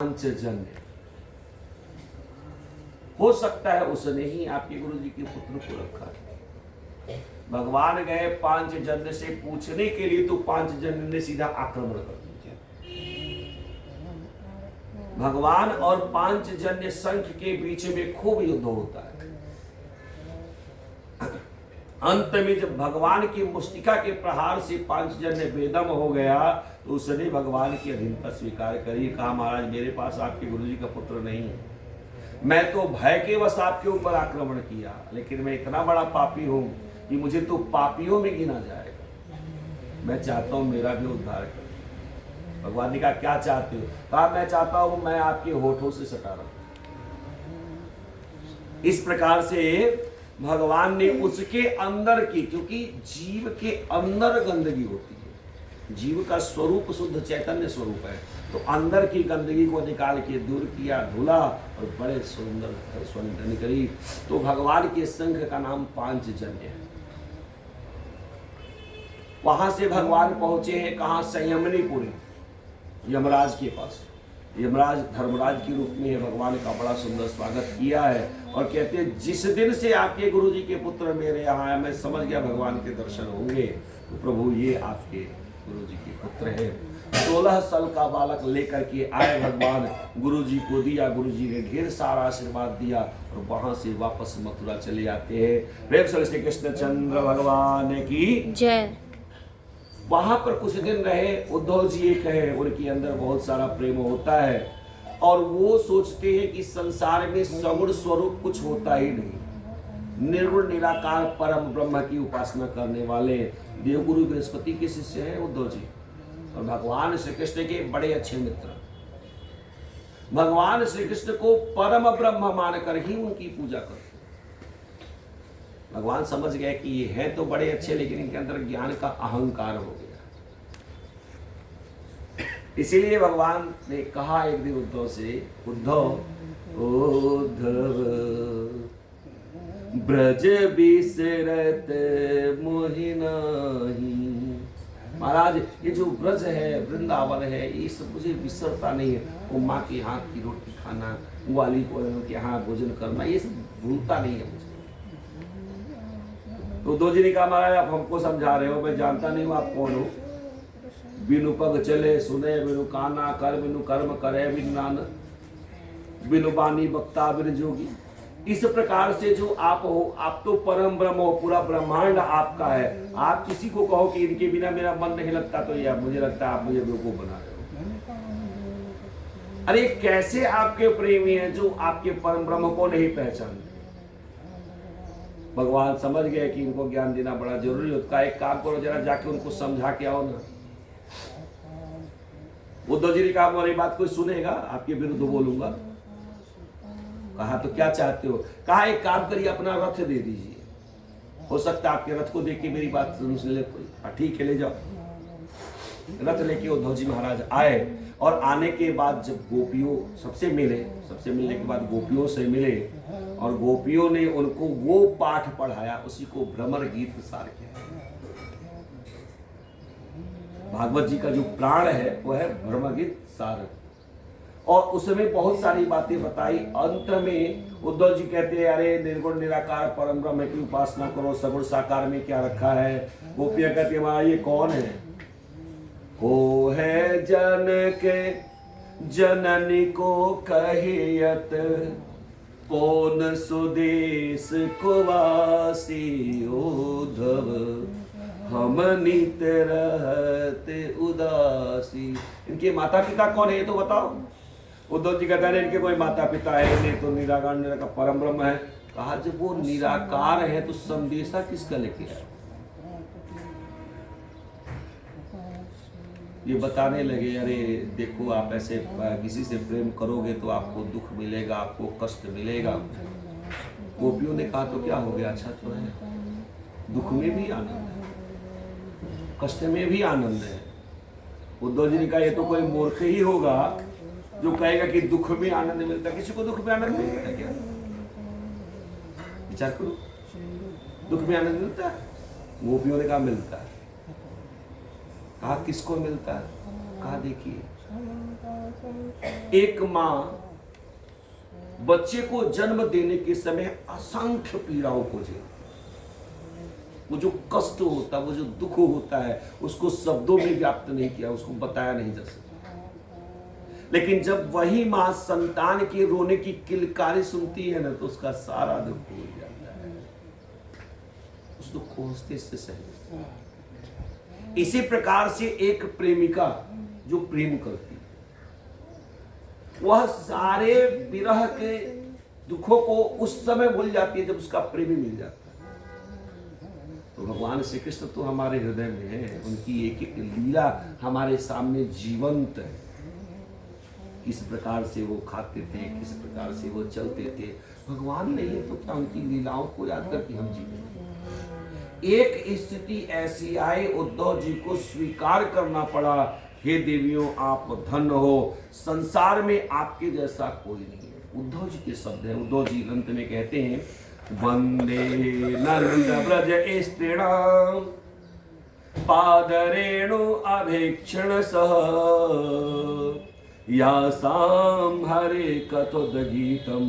पांचजन्य हो सकता है उसने ही आपके गुरु जी के पुत्र को रखा है। भगवान गए पांचजन्य से पूछने के लिए तो पांचजन्य ने सीधा आक्रमण कर दिया। भगवान और पांचजन्य संख के बीच में खूब युद्ध होता है। अंत में जब भगवान की मुष्टिका के प्रहार से पांचजन्य बेदम हो गया तो उसने भगवान की अधीनता स्वीकार करी। कहा महाराज मेरे पास आपके गुरुजी का पुत्र नहीं है, मैं तो भय के वश आपके ऊपर आक्रमण किया, लेकिन मैं इतना बड़ा पापी हूं कि मुझे तो पापियों में गिना जाएगा। मैं चाहता हूं मेरा भी उद्धार करो। भगवान ने कहा क्या चाहते हो? कहा मैं चाहता हूं मैं आपके होठों से सटा रहा हूं। इस प्रकार से भगवान ने उसके अंदर की, क्योंकि जीव के अंदर गंदगी होती है, जीव का स्वरूप शुद्ध चैतन्य स्वरूप है, तो अंदर की गंदगी को निकाल के दूर किया, धुला और बड़े सुंदर स्वर्ण करी। तो भगवान के संघ का नाम पांचजन्य है। वहां से भगवान पहुंचे हैं कहां? संयमनीपुरी, यमराज के पास। यमराज धर्मराज के रूप में भगवान का बड़ा सुंदर स्वागत किया है और कहते हैं जिस दिन से आपके गुरुजी के पुत्र मेरे यहाँ आए मैं समझ गया भगवान के दर्शन होंगे। तो प्रभु ये आपके गुरुजी के पुत्र हैं। 16 साल का बालक लेकर के आए भगवान, गुरुजी को दिया, गुरुजी ने ढेर सारा आशीर्वाद दिया और वहां से वापस मथुरा चले जाते हैं। प्रेम से श्री कृष्ण चंद्र भगवान की जय। वहां पर कुछ दिन रहे। उद्धव जी एक है, उनके अंदर बहुत सारा प्रेम होता है और वो सोचते हैं कि संसार में सगुण स्वरूप कुछ होता ही नहीं। निर्गुण निराकार परम ब्रह्म की उपासना करने वाले देवगुरु बृहस्पति के शिष्य हैं उद्धव जी और भगवान श्री कृष्ण के बड़े अच्छे मित्र। भगवान श्री कृष्ण को परम ब्रह्म मानकर ही उनकी पूजा करते। भगवान समझ गए कि ये है तो बड़े अच्छे, लेकिन इनके अंदर ज्ञान का अहंकार हो गया। इसीलिए भगवान ने कहा एक दिन उद्धव से, उद्धव उद्धव ब्रज बिसरत मोहि नाही। महाराज ये जो ब्रज है, वृंदावन है, ये सब मुझे बिसरता नहीं है। वो माँ के हाथ की रोटी खाना, ग्वाली के यहाँ भोजन करना, ये सब भूलता नहीं है मुझे। तो उद्धव जी ने कहा महाराज आप हमको समझा रहे हो, मैं जानता नहीं हूँ आप कौन हो। बिनु पग चले सुने, बिनु काना कर, बिनु कर्म करे, बिनु नानक, बिनु बानी बक्ता बिनु जोगी। इस प्रकार से जो आप हो, आप तो परम ब्रह्म हो, पूरा ब्रह्मांड आपका है। आप किसी को कहो कि इनके बिना मेरा मन नहीं लगता, तो ये मुझे लगता है आप मुझे बेवकूफ बना रहे हो। अरे कैसे आपके प्रेमी हैं जो आपके परम ब्रह्म को नहीं पहचानते। भगवान समझ गए कि इनको ज्ञान देना बड़ा जरूरी होता है। एक काम करो, जरा जाके उनको समझा के आओ ना। उद्धव जी ने कहा मेरी बात कोई सुनेगा? आपके विरुद्ध बोलूंगा। कहा तो क्या चाहते हो? कहा एक काम करिए अपना रथ दे दीजिए, हो सकता है आपके रथ को देख के मेरी बात सुन ले कोई। ठीक है ले जाओ। रथ लेके उद्धव जी महाराज आए और आने के बाद जब गोपियों सबसे मिले, सबसे मिलने के बाद गोपियों से मिले और गोपियों ने उनको वो पाठ पढ़ाया, उसी को भ्रमर गीत सार किया। भागवत जी का जो प्राण है वो है भ्रमर गीत सार, और उसमें बहुत सारी बातें बताई। अंत में उद्धव जी कहते हैं अरे निर्गुण निराकार परम ब्रह्म की उपासना करो, सगुण साकार में क्या रखा है। गोपियां कहती है वहां ये कौन है? को है जनक जननी को कहियत, कौन सुदेश को वासी उद्धव, हम नित रहते उदासी। इनके माता पिता कौन है ये तो बताओ। उद्धव जी कहते हैं इनके कोई माता पिता है नहीं, तो निराकार निराकार परम ब्रह्म है। कहा जब वो निराकार है तो संदेशा किसका लेके आया? ये बताने लगे अरे देखो आप ऐसे किसी से प्रेम करोगे तो आपको दुख मिलेगा, आपको कष्ट मिलेगा। गोपियों ने कहा तो क्या हो गया, अच्छा तो है, दुख में भी आनंद है, कष्ट में भी आनंद है। उद्धव जी ने कहा ये तो कोई मूर्ख ही होगा जो कहेगा कि दुख में आनंद मिलता है। किसी को दुख में आनंद मिलता है क्या? विचार करो, दुख में आनंद मिलता है? गोपियों ने कहा मिलता है। कहा किसको मिलता है? कहा देखिए एक माँ बच्चे को जन्म देने के समय असंख्य पीड़ाओं को झेलती, वो जो कष्ट होता है, वो जो दुख होता है, उसको शब्दों में व्याप्त नहीं किया, उसको बताया नहीं जा सकता। लेकिन जब वही माँ संतान के रोने की किलकारी सुनती है ना, तो उसका सारा दुख भूल जाता है, उस दुख को हंसते से सह। इसी प्रकार से एक प्रेमिका जो प्रेम करती, वह सारे विरह के दुखों को उस समय भूल जाती है जब उसका प्रेमी मिल जाता है। तो भगवान श्री कृष्ण तो हमारे हृदय में है, उनकी एक एक लीला हमारे सामने जीवंत है। किस प्रकार से वो खाते थे, किस प्रकार से वो चलते थे, भगवान नहीं है तो क्या उनकी लीलाओं को याद करके हम जीते। एक स्थिति ऐसी आई, उद्धव जी को स्वीकार करना पड़ा, हे देवियों आप धन्य हो, संसार में आपके जैसा कोई नहीं है। उद्धव जी के शब्द है। उद्धव जी अंत में कहते हैं, वंदे नंद ब्रज स्त्रीणाम पादरेणु अभीक्षण सह यासाम हरे कथोदगीतम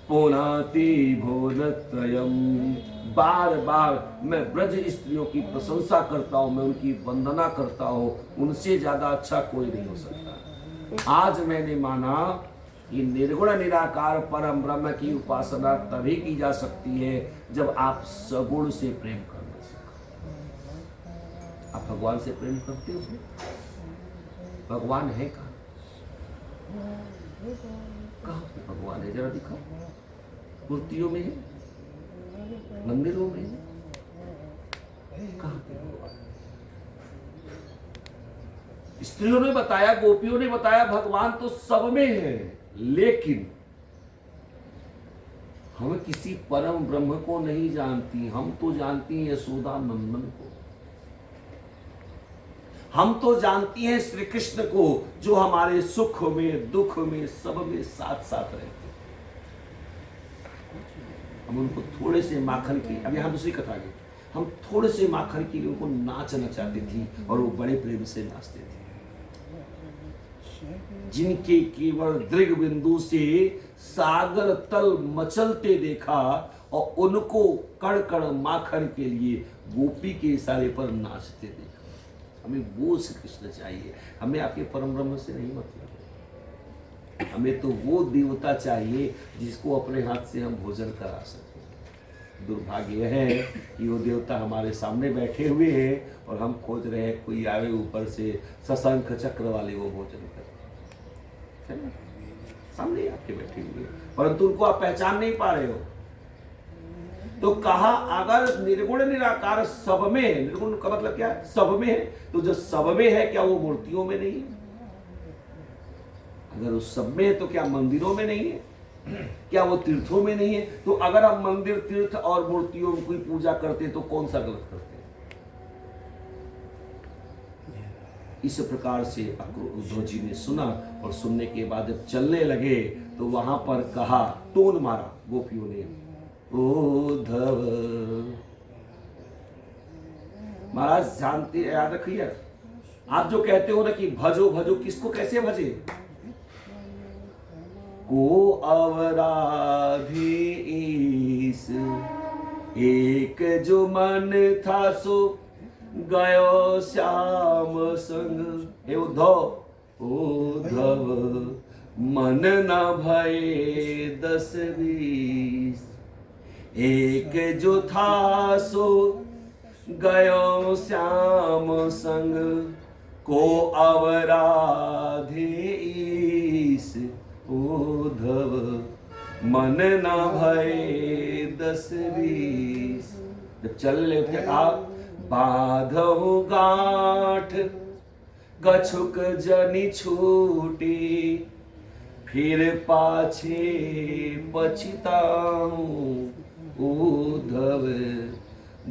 पुनाति भुवनत्रयम्। बार बार मैं ब्रज स्त्रियों की प्रशंसा करता हूँ, मैं उनकी वंदना करता हूँ, उनसे ज्यादा अच्छा कोई नहीं हो सकता। आज मैंने माना कि निर्गुण निराकार परम ब्रह्म की उपासना तभी की जा सकती है जब आप सगुण से प्रेम करना सीखो। आप भगवान से प्रेम करते हो? भगवान है कहाँ? कहाँ पे भगवान है? जरा दिखाओ। मूर्तियों में है, मंदिरों में है, कहाँ पे भगवान? स्त्रियों ने बताया, गोपियों ने बताया, भगवान तो सब में है, लेकिन हम किसी परम ब्रह्म को नहीं जानती। हम तो जानती हैं यशोदा नंदन को, हम तो जानती हैं श्री कृष्ण को, जो हमारे सुख में दुख में सब में साथ साथ रहते। हम उनको थोड़े से माखन की, अब यहाँ दूसरी कथा गई, हम थोड़े से माखन के लिए उनको नाच नचाती थी और वो बड़े प्रेम से नाचते थे। जिनके केवल दृग बिंदु से सागर तल मचलते देखा और उनको कण कण माखन के लिए गोपी के इशारे पर नाचते देखा। हमें वो श्री कृष्ण चाहिए, हमें आपके परम ब्रह्म से नहीं मतलब। हमें तो वो देवता चाहिए जिसको अपने हाथ से हम भोजन करा सकें। दुर्भाग्य है कि वो देवता हमारे सामने बैठे हुए हैं और हम खोज रहे हैं कोई आवे ऊपर से सशंख चक्र वाले वो भोजन कर, सामने आपके बैठे हुए, परंतु उनको आप पहचान नहीं पा रहे हो। तो कहा अगर निर्गुण निराकार सब में है, निर्गुण का मतलब क्या है? सब में है। तो जो सब में है, क्या वो मूर्तियों में नहीं है? अगर वो सब में है तो क्या मंदिरों में नहीं है? क्या वो तीर्थों में नहीं है? तो अगर हम मंदिर तीर्थ और मूर्तियों की पूजा करते तो कौन सा गलत करते? इस प्रकार से उद्धव जी ने सुना और सुनने के बाद जब चलने लगे तो वहां पर कहा, टोन मारा गोपियों ने, उद्धव। महाराज जानते, याद रखिए, आप जो कहते हो ना कि भजो भजो, किसको कैसे भजे? को अवराधी ईस, एक जो मन था सो गयो श्याम संग। हे उद्धव, उद्धव मन न भये 10-20, एक जो था सो गयो श्याम संग, को अवराधे ईस। उद्धव मन न भये 10-20। जब चल ले कहा, बाधहु गांठ गछुक जनि छूटी, फिर पाछे पछताऊं। उद्धव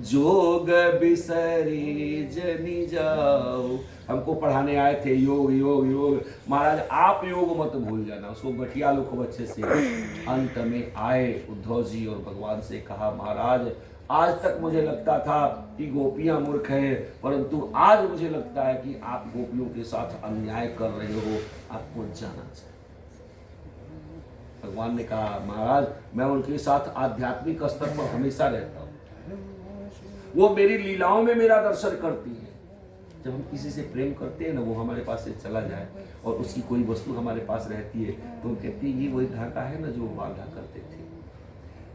जोग बिसरी जनि जाओ। हमको पढ़ाने आए थे योग योग योग। महाराज आप योग मत भूल जाना, उसको गठिया लो खूब अच्छे से। अंत में आए उद्धव जी और भगवान से कहा, महाराज आज तक मुझे लगता था कि गोपियां मूर्ख हैं, परंतु आज मुझे लगता है कि आप गोपियों के साथ अन्याय कर रहे हो, आपको जाना चाहिए। भगवान ने कहा महाराज मैं उनके साथ आध्यात्मिक स्तर पर हमेशा रहता हूँ, वो मेरी लीलाओं में मेरा दर्शन करती है। जब हम किसी से प्रेम करते हैं ना, वो हमारे पास से चला जाए और उसकी कोई वस्तु हमारे पास रहती है तो हम कहते हैं ये वही ढाका है ना जो वो बांधा करते थे,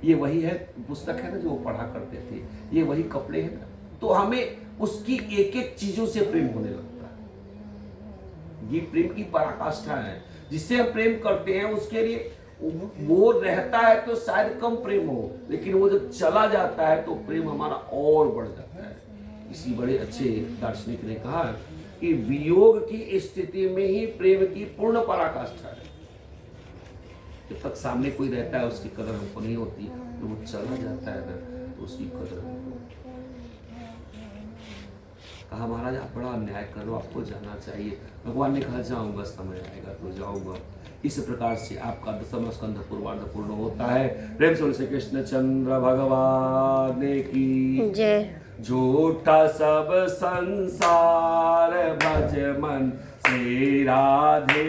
ये वही है पुस्तक है ना जो वो पढ़ा करते थे, ये वही कपड़े हैं ना। तो हमें उसकी एक एक चीजों से प्रेम होने लगता है। ये प्रेम की पराकाष्ठा है। जिससे हम प्रेम करते हैं उसके लिए वो रहता है तो शायद कम प्रेम हो, लेकिन वो जब चला जाता है तो प्रेम हमारा और बढ़ जाता है। किसी बड़े अच्छे दार्शनिक ने कहा कि वियोग की स्थिति में ही प्रेम की पूर्ण पराकाष्ठा है। जब तक सामने कोई रहता है उसकी कदर हमको नहीं होती, तो वो चला जाता है ना तो उसकी कदर हमको होती है। कहा महाराज आप बड़ा अन्याय कर रहे हो, आपको जाना चाहिए। भगवान ने कहा जाऊंगा, समय आएगा तो जाऊंगा। इस प्रकार से आपका 10वां स्कंध पूर्वार्ध पूर्ण होता है। प्रेम से श्री कृष्ण चंद्र भगवान की जय। झूठा सब संसार भज मन श्री राधे,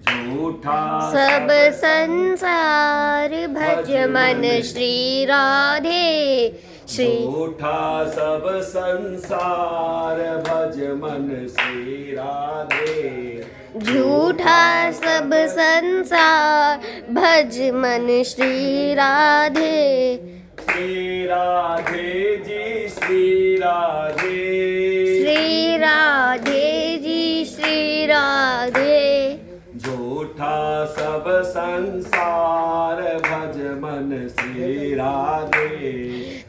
झूठा सब संसार भज मन श्री राधे, झूठा सब संसार भज मन श्री राधे, झूठा सब संसार भज मन श्री राधे। श्री राधे जी श्री राधे, श्री राधे जी श्री राधे, झूठा सब संसार भज मन श्री राधे,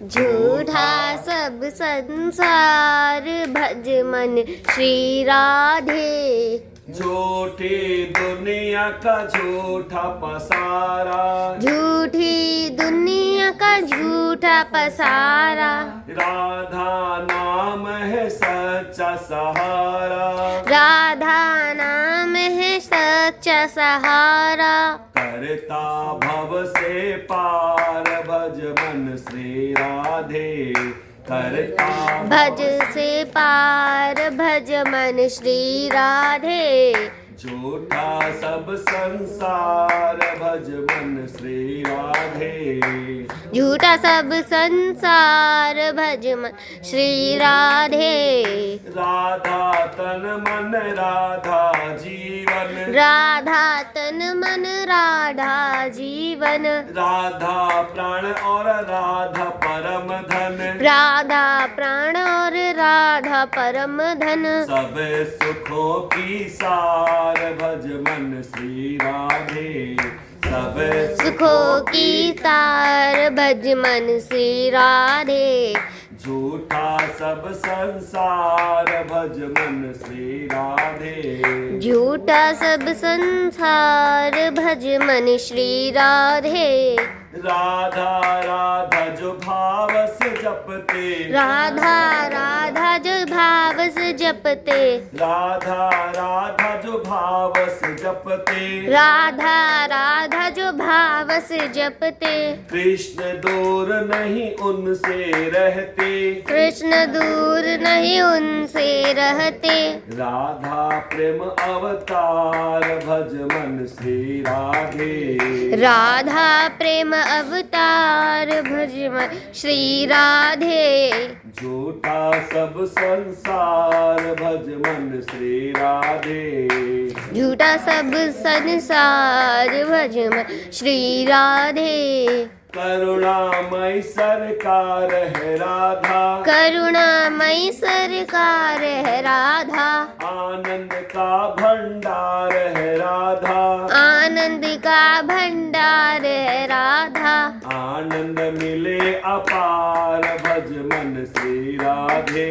झूठा सब संसार भज मन श्री राधे, झूठी दुनिया का झूठा पसारा, झूठी दुनिया का झूठा पसारा, राधा नाम है सच्चा सहारा, राधा नाम है सच्चा सहारा, करता भव से पार भज मन श्री राधे, करता भज से पार भज मन श्री राधे, झूठा सब संसार भज मन श्री राधे, झूठा सब संसार भज मन श्री राधे, राधा तन मन राधा जीवन, राधा तन मन राधा जीवन, राधा प्राण और राधा परम धन, राधा प्राण और राधा परम धन, सब सुखों की सार भज मन श्री राधे, सब सुखों की तार भज मन श्री राधे, झूठा सब संसार भज मन श्री राधे, झूठा सब संसार भज मन श्री राधे, राधा राधा जो भाव से जपते, राधा राधा जो भाव से जपते, राधा राधा जो भाव से जपते, राधा राधा जो भाव से जपते, कृष्ण दूर नहीं उनसे रहते, कृष्ण दूर नहीं उनसे रहते, राधा प्रेम अवतार भज मन श्री राधे, राधा प्रेम अवतार भज मन श्री राधे, झूठा सब संसार भज मन श्री राधे, झूठा सब संसार भज मन श्री राधे, करुणामयी सरकार है राधा, करुणामयी सरकार है राधा, आनंद का भंडार है राधा, आनंद का भंडार है राधा, आनंद मिले अपार भज मन श्री राधे,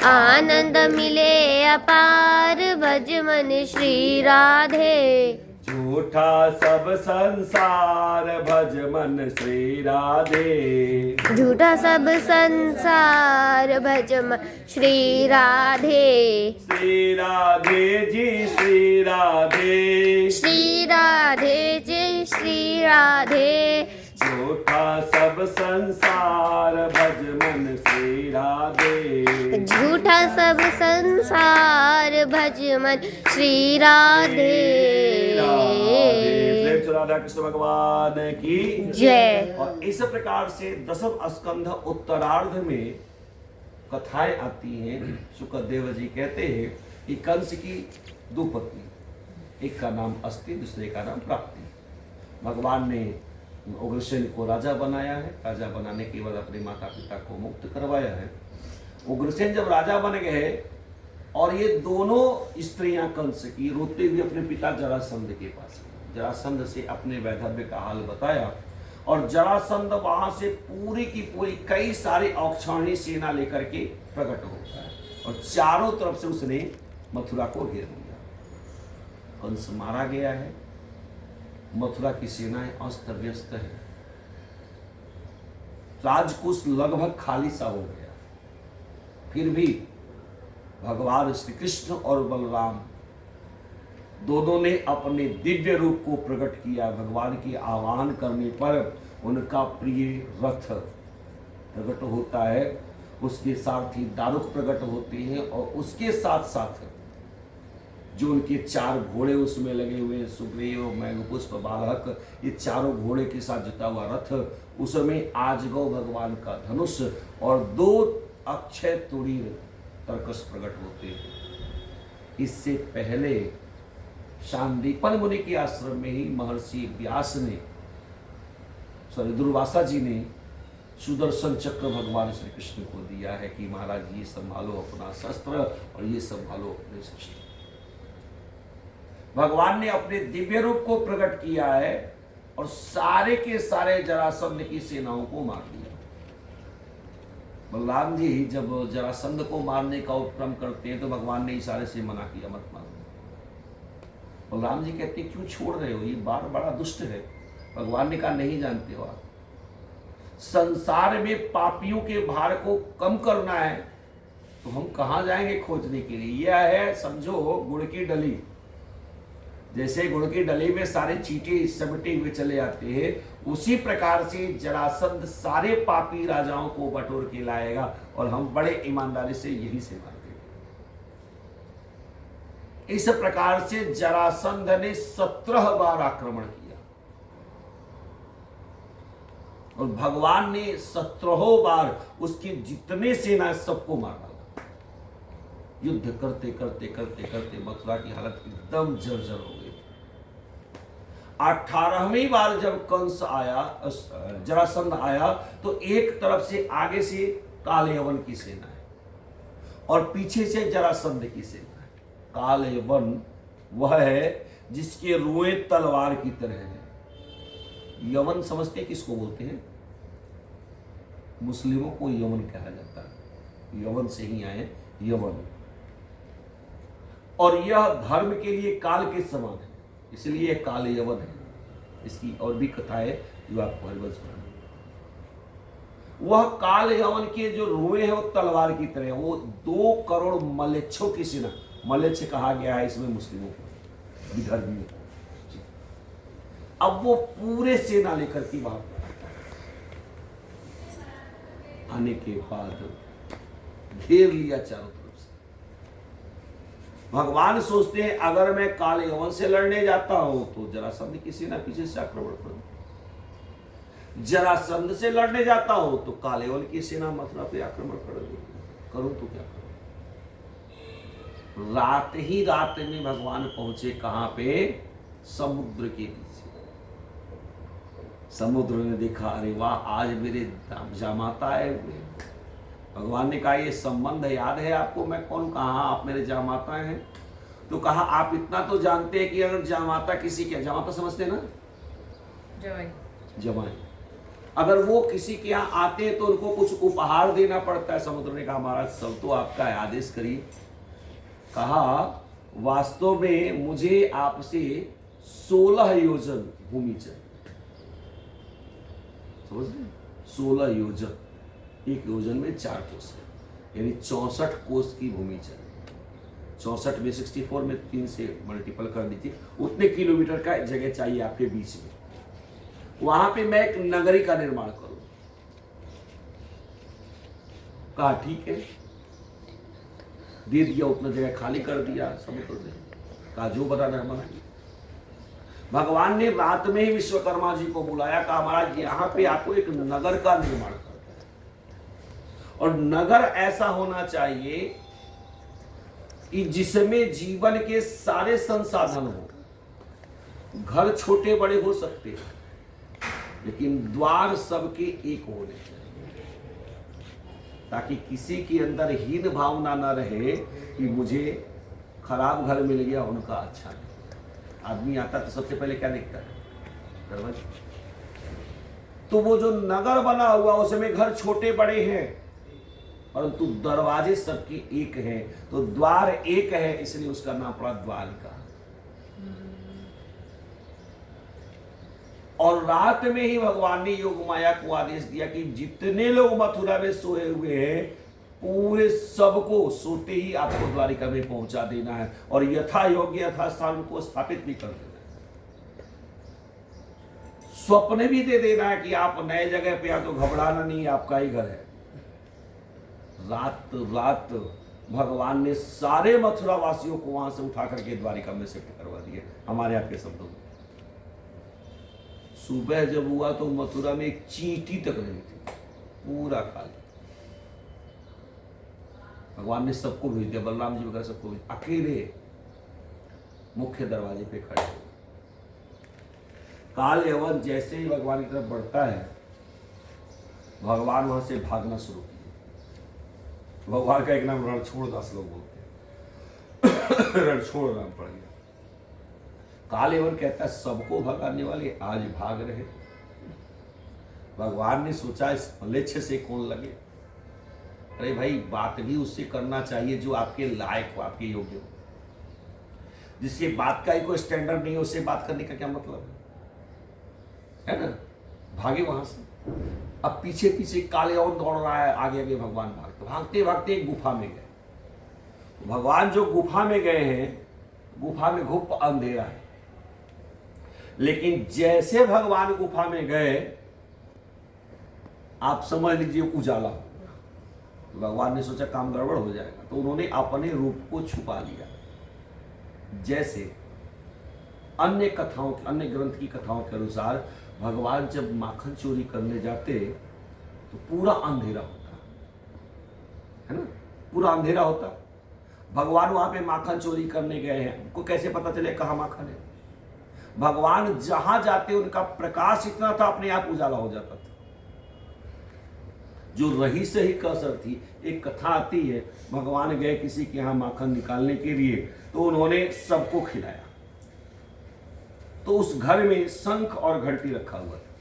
आनंद मिले अपार भज मन श्री राधे, झूठा सब संसार भज मन श्री राधे, झूठा सब संसार भज मन श्री राधे, श्री राधे जी श्री राधे, श्री राधे जी श्री राधे, झूठा सब संसार भज मन श्री राधे। झूठा सब संसार भज मन श्री राधे। प्रेम से राधा कृष्ण भगवान की जय। और इस प्रकार से दसम स्कंध उत्तरार्ध में कथाएं आती हैं। शुक्रदेव जी कहते हैं कि कंस की दो पत्नी, एक का नाम अस्ति, दूसरे का नाम प्राप्ति। भगवान ने उग्रसेन को राजा बनाया है। राजा बनाने के बाद अपने माता पिता को मुक्त करवाया है। उग्रसेन जब राजा बन गए और ये दोनों स्त्रियां कंस की रोते हुए अपने पिता जरासंध के पास, जरासंध से अपने वैधव्य का हाल बताया और जरासंध वहां से पूरी की पूरी कई सारे औक्षाणी सेना लेकर के प्रकट होता है और चारों तरफ से उसने मथुरा को घेर लिया। कंस मारा गया है, मथुरा की सेनाएं अस्त व्यस्त है, राजकुश लगभग खाली सा हो गया। फिर भी भगवान श्री कृष्ण और बलराम दोनों ने अपने दिव्य रूप को प्रकट किया। भगवान के आह्वान करने पर उनका प्रिय रथ प्रकट होता है, उसके साथ ही दारुक प्रकट होते हैं और उसके साथ साथ जो उनके चार घोड़े उसमें लगे हुए हैं, सुग्रीव, मेघपुष्प, बालक, ये चारों घोड़े के साथ जुटा हुआ रथ, उसमें आजगौ भगवान का धनुष और दो अक्षय तुरीर तरकस प्रकट होते हैं। इससे पहले शांदीपन मुनि के आश्रम में ही महर्षि व्यास ने, दुर्वासा जी ने सुदर्शन चक्र भगवान श्री कृष्ण को दिया है कि महाराज ये संभालो अपना शस्त्र और ये संभालो अपने शस्त्र। भगवान ने अपने दिव्य रूप को प्रकट किया है और सारे के सारे जरासंध की सेनाओं को मार दिया। बलराम जी जब जरासंध को मारने का उपक्रम करते हैं तो भगवान ने इशारे से मना किया, मत मारो। बलराम जी कहते क्यों छोड़ रहे हो, ये बार बड़ा दुष्ट है। भगवान ने कहा नहीं जानते हो आप, संसार में पापियों के भार को कम करना है तो हम कहां जाएंगे खोजने के लिए। यह है समझो गुड़ की डली, जैसे गुड़ की डली में सारे चींटे समेटे हुए चले आते हैं, उसी प्रकार से जरासंध सारे पापी राजाओं को बटोर के लाएगा और हम बड़े ईमानदारी से यही से मारते हैं। इस प्रकार से जरासंध ने 17 बार आक्रमण किया और भगवान ने 17 बार उसकी जितने सेना सबको मार डाला। युद्ध करते करते करते करते मथुरा की हालत एकदम जर्जर हो गई। 18वीं बार जब कंस आया, जरासंध आया, तो एक तरफ से आगे से कालयवन की सेना है और पीछे से जरासंध की सेना है। कालयवन वह है जिसके रुएं तलवार की तरह है। यवन समझते किसको बोलते हैं? मुस्लिमों को यवन कहा जाता है, यवन से ही आए यवन। और यह धर्म के लिए काल के समान है, इसलिए यह काल यवन है। इसकी और भी कथाएं जो आपको हरिवंश में, वह काल यवन के जो रुएं हैं वो तलवार की तरह, वो 2 करोड़ मलेच्छों की सेना, मलेच्छ कहा गया है इसमें मुस्लिमों को, विधर्मियों को। अब वो पूरे सेना लेकर के वहां आने के बाद घेर लिया चारों तरफ से। भगवान सोचते हैं अगर मैं काल यवन से लड़ने जाता हूं तो जरासंध की सेना पीछे से आक्रमण करूं, जरासंध से लड़ने जाता हूं तो काल यवन की सेना मथुरा पे आक्रमण करूं तो क्या करूं। रात ही रात में भगवान पहुंचे कहां पे? समुद्र के पीछे। समुद्र ने देखा, अरे वाह आज मेरे जामाता आए हुए। भगवान ने कहा ये संबंध याद है आपको, मैं कौन? कहा आप मेरे जामाता हैं। तो कहा आप इतना तो जानते हैं कि अगर जामाता किसी के, जामाता समझते ना, जमाई, अगर वो किसी के यहाँ आते हैं तो उनको कुछ उपहार देना पड़ता है। समुद्र ने कहा महाराज सब तो आपका है, आदेश करिए। कहा वास्तव में मुझे आपसे 16 योजन भूमि चाहिए। समझ रहे? 16 योजन, एक योजन में 4 कोस है, यानी 64 कोस की भूमि चाहिए। 64 में 64 में 3 से मल्टीपल कर दीजिए, उतने किलोमीटर का जगह चाहिए आपके बीच में। वहां पे मैं एक नगरी का निर्माण करूं। कहा ठीक है, दे दिया, उतना जगह खाली कर दिया समुद्र ने। कहा जो बनाना है बनाइए। भगवान ने रात में ही विश्वकर्मा जी को बुलाया, कहा महाराज यहाँ पे आपको एक नगर का निर्माण करना है, और नगर ऐसा होना चाहिए कि जिसमें जीवन के सारे संसाधन हो। घर छोटे बड़े हो सकते हैं, लेकिन द्वार सबके एक होने चाहिए, ताकि किसी के अंदर हीन भावना न रहे कि मुझे खराब घर मिल गया, उनका अच्छा नहीं। आदमी आता तो सबसे पहले क्या देखता है? दरवाजा। तो वो जो नगर बना हुआ उसमें घर छोटे बड़े हैं, परंतु दरवाजे सबके एक हैं, तो द्वार एक है, इसलिए उसका नाम पड़ा द्वारिका। और रात में ही भगवान ने योग माया को आदेश दिया कि जितने लोग मथुरा में सोए हुए हैं, पूरे सबको सोते ही आपको द्वारिका में पहुंचा देना है, और यथा योग्य यथा स्थान को स्थापित भी कर देना है। स्वप्न भी दे देना है कि आप नए जगह पे आ तो घबराना नहीं, आपका ही घर है। रात रात भगवान ने सारे मथुरा वासियों को वहां से उठा करके द्वारिका में शिफ्ट करवा दिए, हमारे यहाँ के शब्दों में। सुबह जब हुआ तो मथुरा में एक चींटी तक नहीं थी, पूरा खाली। भगवान ने सबको भेज दिया, बलराम जी वगैरह सबको भेज, अकेले मुख्य दरवाजे पे खड़े हुए। काल यवन जैसे ही भगवान की तरफ बढ़ता है, भगवान वहां से भागना शुरू किया। भगवान का एक नाम रणछोड़दास लोग बोलते हैं, रणछोड़ नाम पड़ गया। काल यवन कहता है सबको भगाने वाले आज भाग रहे। भगवान ने सोचा इस मलेच्छ से कौन लगे। अरे भाई, बात भी उससे करना चाहिए जो आपके लायक हो, आपके योग्य हो। जिससे बात का ही कोई स्टैंडर्ड नहीं है, उससे बात करने का क्या मतलब है ना? भागे वहां से। अब पीछे पीछे काले और दौड़ रहा है, आगे आगे भगवान भागते भागते भागते एक गुफा में गए। तो भगवान जो गुफा में गए हैं, गुफा में घुप अंधेरा है, लेकिन जैसे भगवान गुफा में गए, आप समझ लीजिए उजाला। भगवान ने सोचा काम गड़बड़ हो जाएगा, तो उन्होंने अपने रूप को छुपा लिया। जैसे अन्य कथाओं, अन्य ग्रंथ की कथाओं के अनुसार भगवान जब माखन चोरी करने जाते तो पूरा अंधेरा होता है ना, पूरा अंधेरा होता। भगवान वहां पे माखन चोरी करने गए हैं, उनको कैसे पता चले कहाँ माखन है? भगवान जहां जाते उनका प्रकाश इतना था, अपने आप उजाला हो जाता था। जो रही से ही कसर थी। एक कथा आती है, भगवान गए किसी के यहाँ माखन निकालने के लिए, तो उन्होंने सबको खिलाया। तो उस घर में शंख और घंटी रखा हुआ था,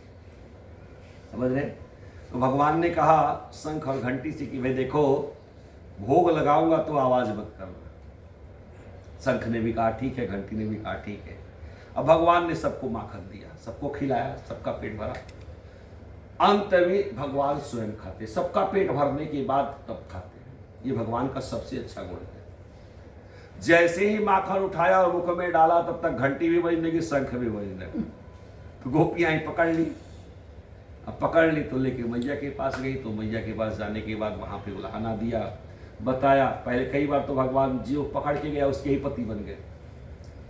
समझ रहे? तो भगवान ने कहा शंख और घंटी से कि भाई देखो, भोग लगाऊंगा तो आवाज मत करना। शंख ने भी कहा ठीक है, घंटी ने भी कहा ठीक है। अब भगवान ने सबको माखन दिया, सबको खिलाया, सबका पेट भरा। अंत में भगवान स्वयं खाते, सबका पेट भरने के बाद तब खाते हैं। ये भगवान का सबसे अच्छा गुण है। जैसे ही माखन उठाया और मुख में डाला, तब तक घंटी भी बजने लगी, शंख भी बजने लगी। तो गोपियां पकड़ ली। अब पकड़ ली तो लेके मैया के पास गई। तो मैया के पास जाने के बाद वहां पे उलाहना दिया, बताया। पहले कई बार तो भगवान जो पकड़ के गया उसके ही पति बन गए,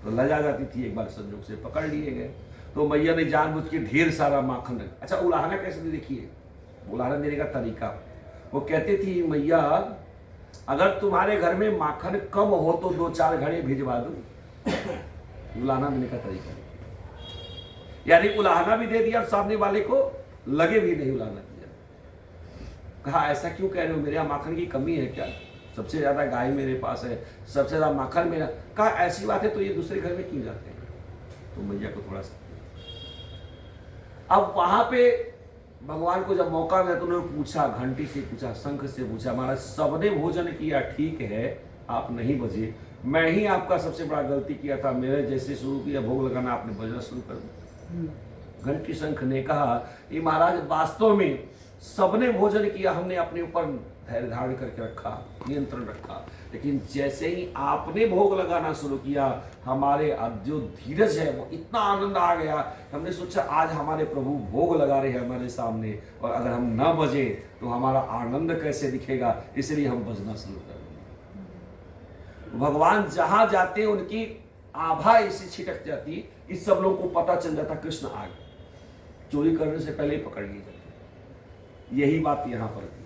तो लजा जाती थी। एक बार संयोग से पकड़ लिए गए, तो मैया ने जानबूझ के ढेर सारा माखन रखा। अच्छा, उलाहना कैसे दी देखिए, उलाहना देने का तरीका। वो कहती थी मैया, अगर तुम्हारे घर में माखन कम हो तो 2-4 घड़े भिजवा दो। उलाहना देने का तरीका, यानी उलाहना भी दे दिया, सामने वाले को लगे भी नहीं उलाहना दिया। कहा ऐसा क्यों कह रहे हो, मेरे यहाँ माखन की कमी है क्या? सबसे ज्यादा गाय मेरे पास है, सबसे ज्यादा माखन मेरा। कहा ऐसी बात है तो ये दूसरे घर में क्यों जाते हैं? तो मैया को थोड़ा सा, अब वहां पे भगवान को जब मौका मिला तो उन्होंने पूछा, घंटी से पूछा, शंख से पूछा, महाराज सबने भोजन किया, ठीक है, आप नहीं बजे, मैं ही आपका सबसे बड़ा गलती किया था। मेरे जैसे शुरू किया भोग लगाना, आपने बजना शुरू कर दिया। घंटी शंख ने कहा, ये महाराज वास्तव में सबने भोजन किया, हमने अपने ऊपर धैर्य धारण करके रखा, नियंत्रण रखा। लेकिन जैसे ही आपने भोग लगाना शुरू किया, हमारे जो धीरज है वो इतना आनंद आ गया, हमने सोचा आज हमारे प्रभु भोग लगा रहे हैं हमारे सामने, और अगर हम ना बजे तो हमारा आनंद कैसे दिखेगा, इसलिए हम बजना शुरू कर दिया। भगवान जहां जाते उनकी आभा ऐसी छिटक जाती कि सब लोगों को पता चल जाता कृष्ण आ गए, चोरी करने से पहले ही पकड़ लिए जाते। यही बात यहां पर थी।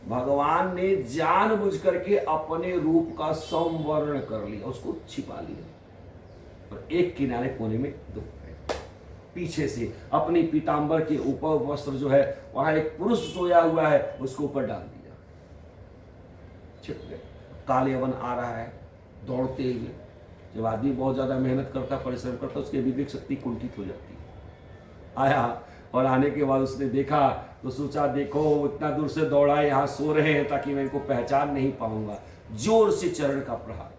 भगवान ने जानबूझ करके अपने रूप का संवरण कर लिया, उसको छिपा लिया और एक किनारे कोने में दुख गए। पीछे से अपनी पीतांबर के ऊपर वस्त्र जो है वहां एक पुरुष सोया हुआ है, उसको ऊपर डाल दिया, छिप गए। कालयवन आ रहा है दौड़ते हुए। जब आदमी बहुत ज्यादा मेहनत करता, परिश्रम करता, उसकी विवेक शक्ति कुंठित हो जाती है। आया और आने के बाद उसने देखा तो सोचा देखो इतना दूर से दौड़ा, यहाँ सो रहे हैं ताकि मैं इनको पहचान नहीं पाऊंगा। जोर से चरण का प्रहार,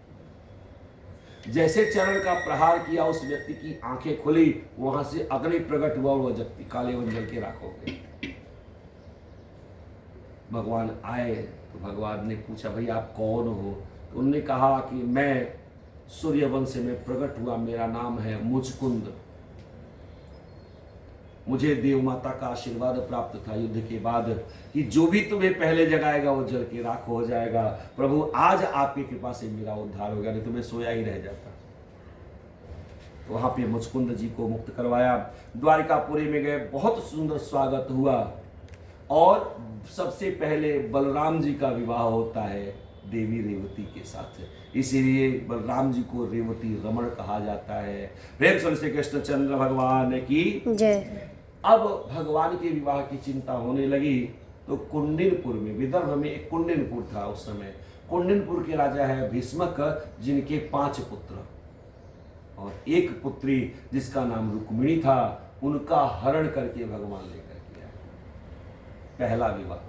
जैसे चरण का प्रहार किया उस व्यक्ति की आंखें खुली, वहां से अग्नि प्रकट हुआ, वह व्यक्ति कालेवन जल के राख हो गए। भगवान आए तो भगवान ने पूछा भाई आप कौन हो? तो उन्होंने कहा कि मैं सूर्यवंश से मैं प्रकट हुआ, मेरा नाम है मुचकुंद। मुझे देव माता का आशीर्वाद प्राप्त था युद्ध के बाद कि जो भी तुम्हें पहले जगाएगा वो जल के राख हो जाएगा। प्रभु आज आपकी कृपा से मेरा उद्धार हो गया, नहीं तो मैं सोया ही रह जाता। तो वहां पे मुचकुंद जी को मुक्त करवाया, द्वारिकापुरी में गए, बहुत सुंदर स्वागत हुआ। और सबसे पहले बलराम जी का विवाह होता है देवी रेवती के साथ, इसीलिए बलराम जी को रेवती रमण कहा जाता है। प्रेम से श्री कृष्ण चंद्र भगवान की जय। अब भगवान के विवाह की चिंता होने लगी तो कुंडिनपुर में, विदर्भ में एक कुंडिनपुर था उस समय। कुंडिनपुर के राजा है भीष्मक, जिनके 5 पुत्र और एक पुत्री जिसका नाम रुक्मिणी था, उनका हरण करके भगवान लेकर किया। पहला विवाह।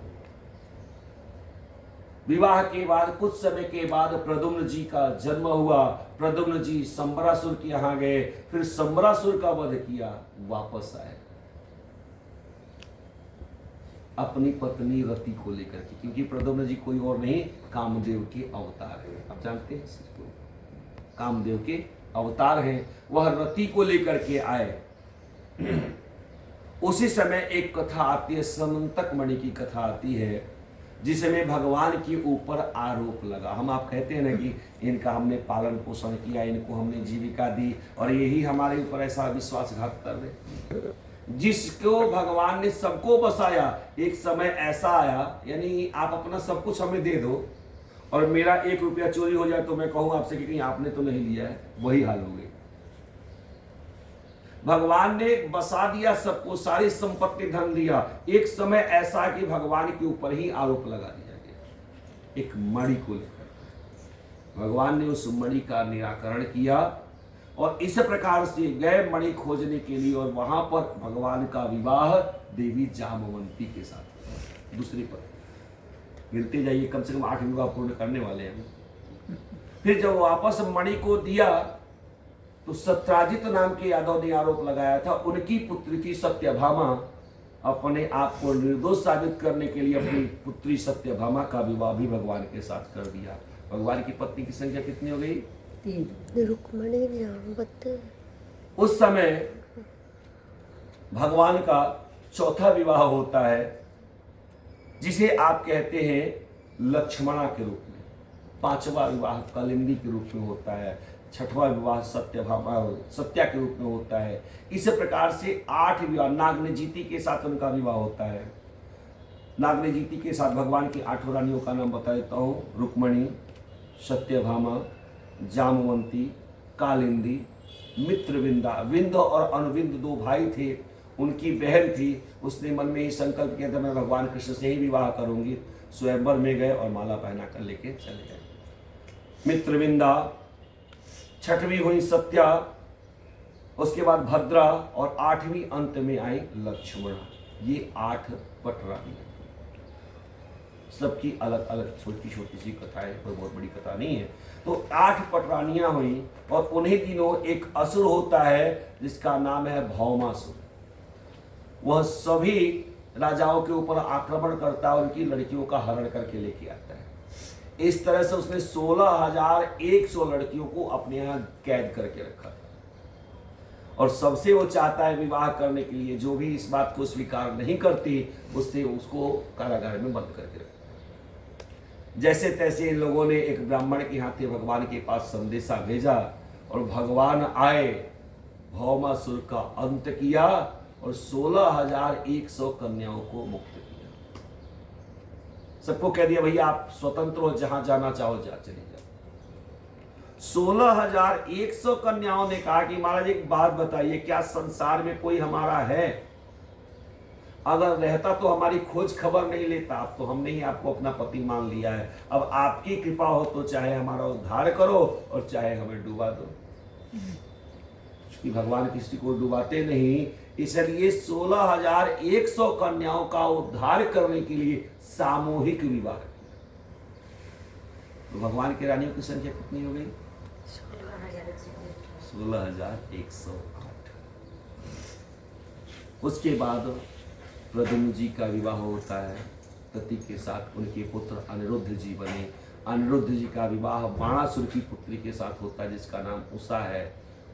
विवाह के बाद कुछ समय के बाद प्रद्युम्न जी का जन्म हुआ। प्रद्युम्न जी संबरासुर के यहाँ गए, फिर संबरासुर का वध किया, वापस आए अपनी पत्नी रति को लेकर के, क्योंकि प्रद्युम्न जी कोई और नहीं कामदेव के अवतार है। आप जानते हैं इसको, कामदेव के अवतार हैं। वह रति को लेकर के आए। उसी समय एक कथा आती है, समंतक मणि की कथा आती है, जिसमें भगवान के ऊपर आरोप लगा। हम आप कहते हैं ना कि इनका हमने पालन पोषण किया, इनको हमने जीविका दी और यही हमारे ऊपर ऐसा विश्वासघात कर रहे। जिसको भगवान ने सबको बसाया, एक समय ऐसा आया, यानी आप अपना सब कुछ हमें दे दो और मेरा 1 रुपया चोरी हो जाए तो मैं कहूँ आपसे कि कहीं आपने तो नहीं लिया है, वही हाल हो गई। भगवान ने बसा दिया सबको, सारी संपत्ति धन दिया। एक समय ऐसा कि भगवान के ऊपर ही आरोप लगा दिया गया एक मणि को लेकर। भगवान ने उस मणि का निराकरण किया और इस प्रकार से गए मणि खोजने के लिए, और वहां पर भगवान का विवाह देवी जामवंती के साथ। दूसरी पर गिनते जाइए, कम से कम 8 विवाह पूर्ण करने वाले हैं। फिर जब वापस मणि को दिया तो सत्राजित नाम के यादव ने आरोप लगाया था, उनकी पुत्री की सत्यभामा, अपने आप को निर्दोष साबित करने के लिए अपनी पुत्री सत्यभामा का विवाह भी भगवान के साथ कर दिया। भगवान की पत्नी की संख्या कितनी हो गई? 3। रुक्मिणी जामवंती। उस समय भगवान का चौथा विवाह होता है, जिसे आप कहते हैं लक्ष्मणा के रूप में। 5वां विवाह कालिंदी के रूप में होता है। 6वां विवाह सत्या के रूप में होता है। इस प्रकार से 8 विवाह। नागनजीति के साथ उनका विवाह होता है। नागनजीति के साथ भगवान की 8 रानियों का नाम बता देता हूँ। रुक्मिणी, सत्यभामा, जामवंती, कालिंदी, मित्रविंदा। विंद और अनुविंद 2 भाई थे, उनकी बहन थी। उसने मन में ही संकल्प किया था मैं भगवान कृष्ण से ही विवाह करूंगी। स्वयंवर में गए और माला पहना कर लेके चले गए। मित्रविंदा, 6वीं हुई सत्या, उसके बाद भद्रा और 8वीं अंत में आई लक्ष्मणा। ये 8 पटरानियां, सबकी अलग अलग छोटी छोटी सी कथाएं, कोई बहुत बड़ी कथा नहीं है। तो 8 पटरानियां हुई और उन्हीं दिनों एक असुर होता है जिसका नाम है भौमासुर। वह सभी राजाओं के ऊपर आक्रमण करता है, उनकी लड़कियों का हरण करके लेके आता है। इस तरह से उसने 16,100 लड़कियों को अपने यहाँ कैद करके रखा था और सबसे वो चाहता है विवाह करने के लिए, जो भी इस बात को स्वीकार नहीं करती उससे उसको कारागार में बंद करके रखा। जैसे तैसे इन लोगों ने एक ब्राह्मण के यहाँ थे भगवान के पास संदेशा भेजा और भगवान आए, भौमासुर का अंत किया और 16,100 कन्याओं को मुक्त किया। सबको कह दिया भैया आप स्वतंत्र हो, जहां जाना चाहो जा चले जाओ। 16,100 कन्याओं ने कहा कि महाराज एक बात बताइए, क्या संसार में कोई हमारा है? अगर रहता तो हमारी खोज खबर नहीं लेता। अब तो हमने ही आपको अपना पति मान लिया है, अब आपकी कृपा हो तो चाहे हमारा उद्धार करो और चाहे हमें डुबा दो। कि भगवान किसी को डुबाते नहीं, इसलिए 16,100 कन्याओं का उद्धार करने के लिए सामूहिक विवाह। तो भगवान की रानियों की संख्या कितनी हो गई? 16,108। उसके बाद प्रद्युम्न जी का विवाह होता है प्रति के साथ, उनके पुत्र अनिरुद्ध जी बने। अनिरुद्ध जी का विवाह बाणासुर की पुत्री के साथ होता है जिसका नाम उषा है।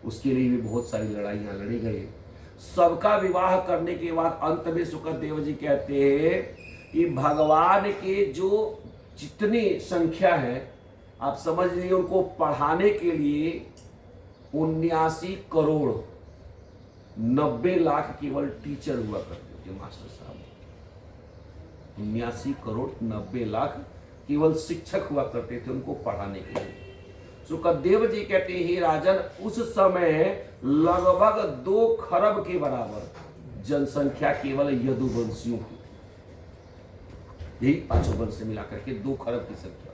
उसके लिए भी बहुत सारी लड़ाइयाँ लड़ी गई। सबका विवाह करने के बाद अंत में सुखदेव जी कहते हैं कि भगवान के जो जितनी संख्या है आप समझ लीजिए, उनको पढ़ाने के लिए 79 करोड़ 90 लाख केवल टीचर हुआ करते थे, मास्टर साहब। 79 करोड़ 90 लाख केवल शिक्षक हुआ करते थे उनको पढ़ाने के लिए। सुखदेव जी कहते हैं राजन, उस समय लगभग 2 खरब के बराबर जनसंख्या केवल यदुवंशियों की, यही 5 वंश से मिलाकर के 2 खरब की संख्या।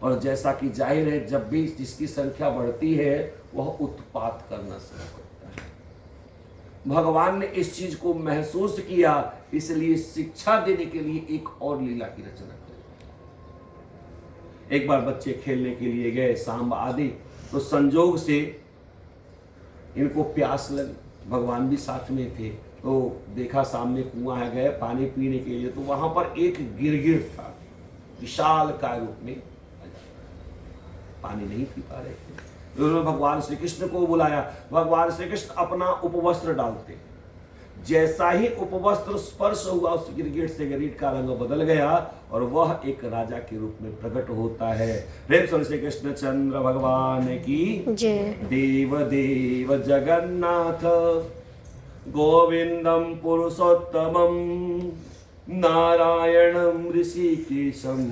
और जैसा कि जाहिर है जब भी जिसकी संख्या बढ़ती है वह उत्पात करना शुरू करता है। भगवान ने इस चीज को महसूस किया, इसलिए शिक्षा देने के लिए एक और लीला की रचना की। एक बार बच्चे खेलने के लिए गए सांब आदि, तो संजोग से इनको प्यास लगी, भगवान भी साथ में थे, तो देखा सामने कुआं है, गए पानी पीने के लिए, तो वहां पर एक गिरगिट था विशाल काय रूप में, पानी नहीं पी पा रहे थे। तो उन्होंने भगवान श्री कृष्ण को बुलाया। भगवान श्री कृष्ण अपना उपवस्त्र डालते, जैसा ही उपवस्त्र स्पर्श हुआ उस गिरगिट से गिरगिट का रंग बदल गया और वह एक राजा के रूप में प्रकट होता है। प्रेम श्री कृष्ण चंद्र भगवान की जय। देव देव जगन्नाथ गोविंदम पुरुषोत्तमम नारायणम ऋषिकेशम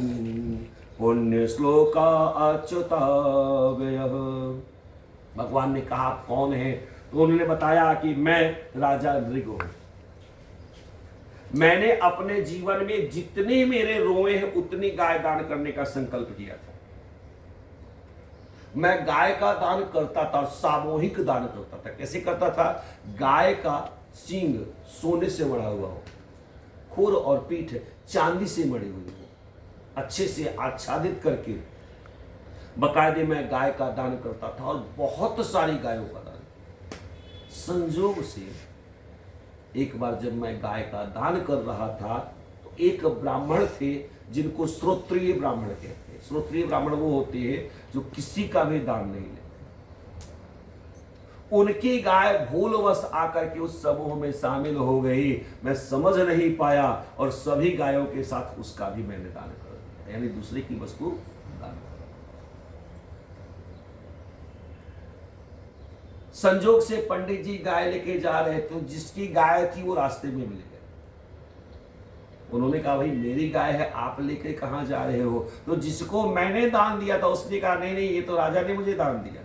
पुण्य श्लोका अच्युताव्यय। भगवान ने कहा कौन है? तो उन्होंने बताया कि मैं राजा नृग हूं। मैंने अपने जीवन में जितने मेरे रोए हैं उतनी गाय दान करने का संकल्प किया था। मैं गाय का दान करता था, सामूहिक दान करता था। कैसे करता था? गाय का सींग सोने से मढ़ा हुआ हो, खुर और पीठ चांदी से मड़ी हुई हो, अच्छे से आच्छादित करके बकायदे मैं गाय का दान करता था और बहुत सारी गायों का दान। संजोग से एक बार जब मैं गाय का दान कर रहा था तो एक ब्राह्मण थे जिनको श्रोत्रिय ब्राह्मण कहते हैं। श्रोत्रिय ब्राह्मण वो होते हैं जो किसी का भी दान नहीं लेते। उनकी गाय भूलवश आकर के उस समूह में शामिल हो गई। मैं समझ नहीं पाया और सभी गायों के साथ उसका भी मैंने दान कर दिया, यानी दूसरे की वस्तु दान। संजोग से पंडित जी गाय लेके जा रहे थे, जिसकी गाय थी वो रास्ते में मिल गए। उन्होंने कहा भाई मेरी गाय है, आप लेके कहां जा रहे हो? तो जिसको मैंने दान दिया था उसने कहा नहीं नहीं, ये तो राजा ने मुझे दान दिया।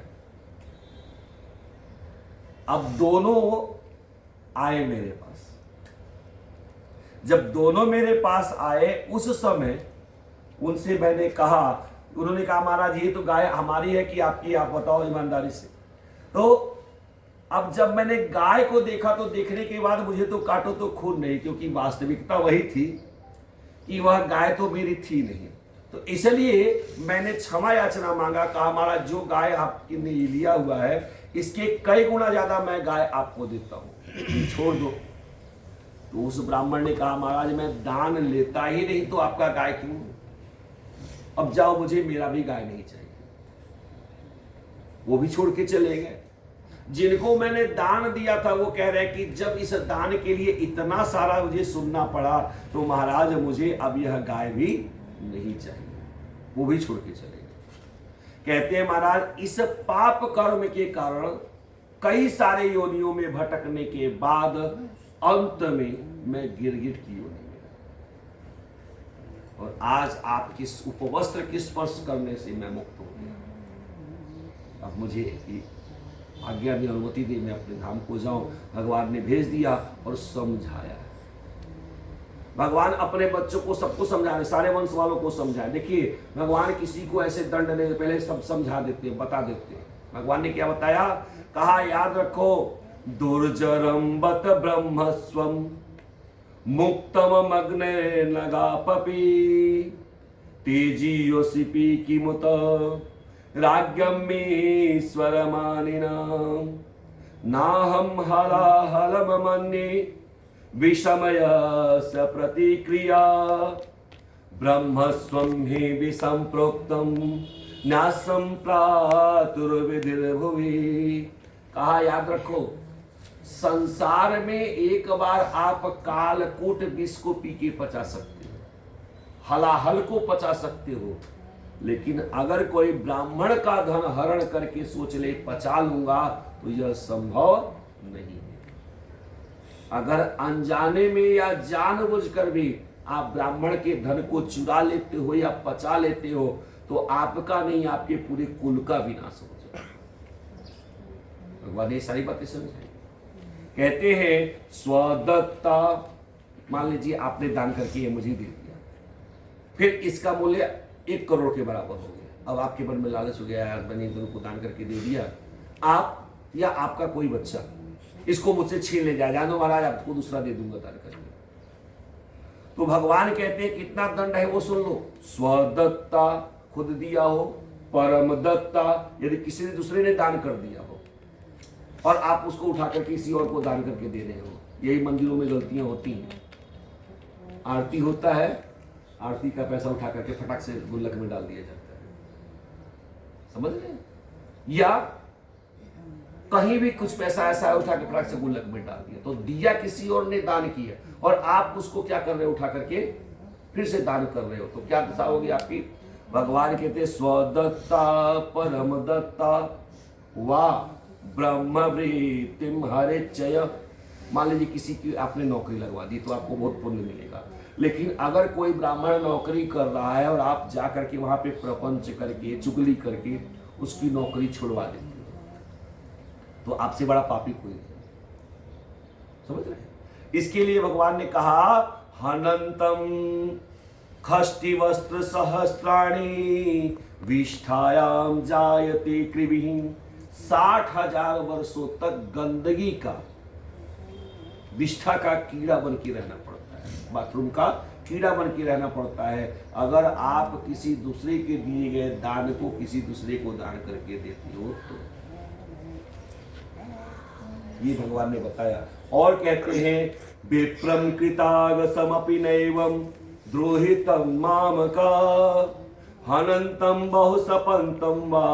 अब दोनों आए मेरे पास। जब दोनों मेरे पास आए उस समय उनसे मैंने कहा, उन्होंने कहा महाराज ये तो गाय हमारी है कि आपकी, आप बताओ ईमानदारी से। तो अब जब मैंने गाय को देखा तो देखने के बाद मुझे तो काटो तो खून नहीं, क्योंकि वास्तविकता वही थी कि वह गाय तो मेरी थी नहीं। तो इसलिए मैंने क्षमा याचना मांगा, कहा महाराज जो गाय आपने लिया हुआ है इसके कई गुना ज्यादा मैं गाय आपको देता हूं, छोड़ दो। तो उस ब्राह्मण ने कहा महाराज मैं दान लेता ही नहीं तो आपका गाय क्यों? अब जाओ, मुझे मेरा भी गाय नहीं चाहिए। वो भी छोड़ के चले गए। जिनको मैंने दान दिया था वो कह रहे कि जब इस दान के लिए इतना सारा मुझे सुनना पड़ा तो महाराज मुझे अब यह गाय भी नहीं चाहिए। वो भी छोड़ के चले गए। कहते हैं महाराज इस पाप कर्म के कारण कई सारे योनियों में भटकने के बाद अंत में मैं गिरगिट की योनि में, और आज आपकी उपवस्त्र के स्पर्श करने से मैं मुक्त हो गया। अब मुझे आज्ञा दी, अनुमति दी, मैं अपने धाम को जाऊं। भगवान ने भेज दिया और समझाया। भगवान अपने बच्चों को सबको समझा रहे, सारे वंश वालों को समझाए। देखिए भगवान किसी को ऐसे दंड नहीं, पहले सब समझा देते हैं, बता देते हैं। भगवान ने क्या बताया? कहा याद रखो, दुर्जरम बत ब्रह्मस्वम मुक्तम अग्ने नगापपि तेजीयोसिपि किमुत राज्ञमीश्वरमानिनां नाहं हलाहलम मन्ये विषमय स प्रतिक्रिया ब्रह्मस्वं हि विसंप्रोक्तं न्यासं प्रातुर्विधिर्भुवि। कहा याद रखो, संसार में एक बार आप कालकूट विष को पी के पचा सकते हो, हलाहल को पचा सकते हो, लेकिन अगर कोई ब्राह्मण का धन हरण करके सोच ले पचा लूंगा तो यह संभव नहीं है। अगर अनजाने में या जानबूझकर भी आप ब्राह्मण के धन को चुरा लेते हो या पचा लेते हो तो आपका नहीं, आपके पूरे कुल का विनाश हो जाए। भगवान ये सारी बातें समझाई। कहते हैं स्वदत्ता, मान लीजिए आपने दान करके ये मुझे दे दिया, फिर इसका मूल्य 1 करोड़ के बराबर हो गया। अब आपके मन में लालच हो गया, यार मैंने इन दोनों को दान करके दे दिया, आप या आपका कोई बच्चा इसको मुझसे छीन ले जाए, जानो महाराज आपको दूसरा दे दूंगा दान करके। तो भगवान कहते हैं कितना दंड है वो सुन लो। स्वदत्ता, खुद दिया हो, परम दत्ता, यदि किसी ने दूसरे ने दान कर दिया हो और आप उसको उठा कर किसी और को दान करके दे रहे हो। यही मंदिरों में गलतियां होती हैं। आरती होता है, आरती का पैसा उठा करके फटाक से गुल्लक में डाल दिया जाता है, समझ रहे हैं? या कहीं भी कुछ पैसा ऐसा है उठा के फटाक से गुल्लक में डाल दिया, तो दिया किसी और ने दान किया और आप उसको क्या कर रहे हो, उठा करके फिर से दान कर रहे हो, तो क्या दशा होगी आपकी? भगवान कहते स्वदत्ता परम दत्ता वा ब्रह्मवृत्तिम हरेच्चय। मान लीजिए किसी की आपने नौकरी लगवा दी तो आपको बहुत पुण्य मिलेगा, लेकिन अगर कोई ब्राह्मण नौकरी कर रहा है और आप जा करके वहां पे प्रपंच करके चुगली करके उसकी नौकरी छुड़वा देते हो तो आपसे बड़ा पापी कोई नहीं, समझ रहे? इसके लिए भगवान ने कहा हनंतम खष्टि वस्त्र सहस्राणी विष्ठायाम जायते कृभिः। 60,000 वर्षों तक गंदगी का, विष्ठा का कीड़ा बन के रहना पड़ता है, बाथरूम का कीड़ा बन के रहना पड़ता है अगर आप किसी दूसरे के दिए गए दान को किसी दूसरे को दान करके देते हो तो। ये भगवान ने बताया। और कहते हैं विप्रम कृताग समपि नैवम द्रोहितम मामका हनंतम बहुसपंतम वा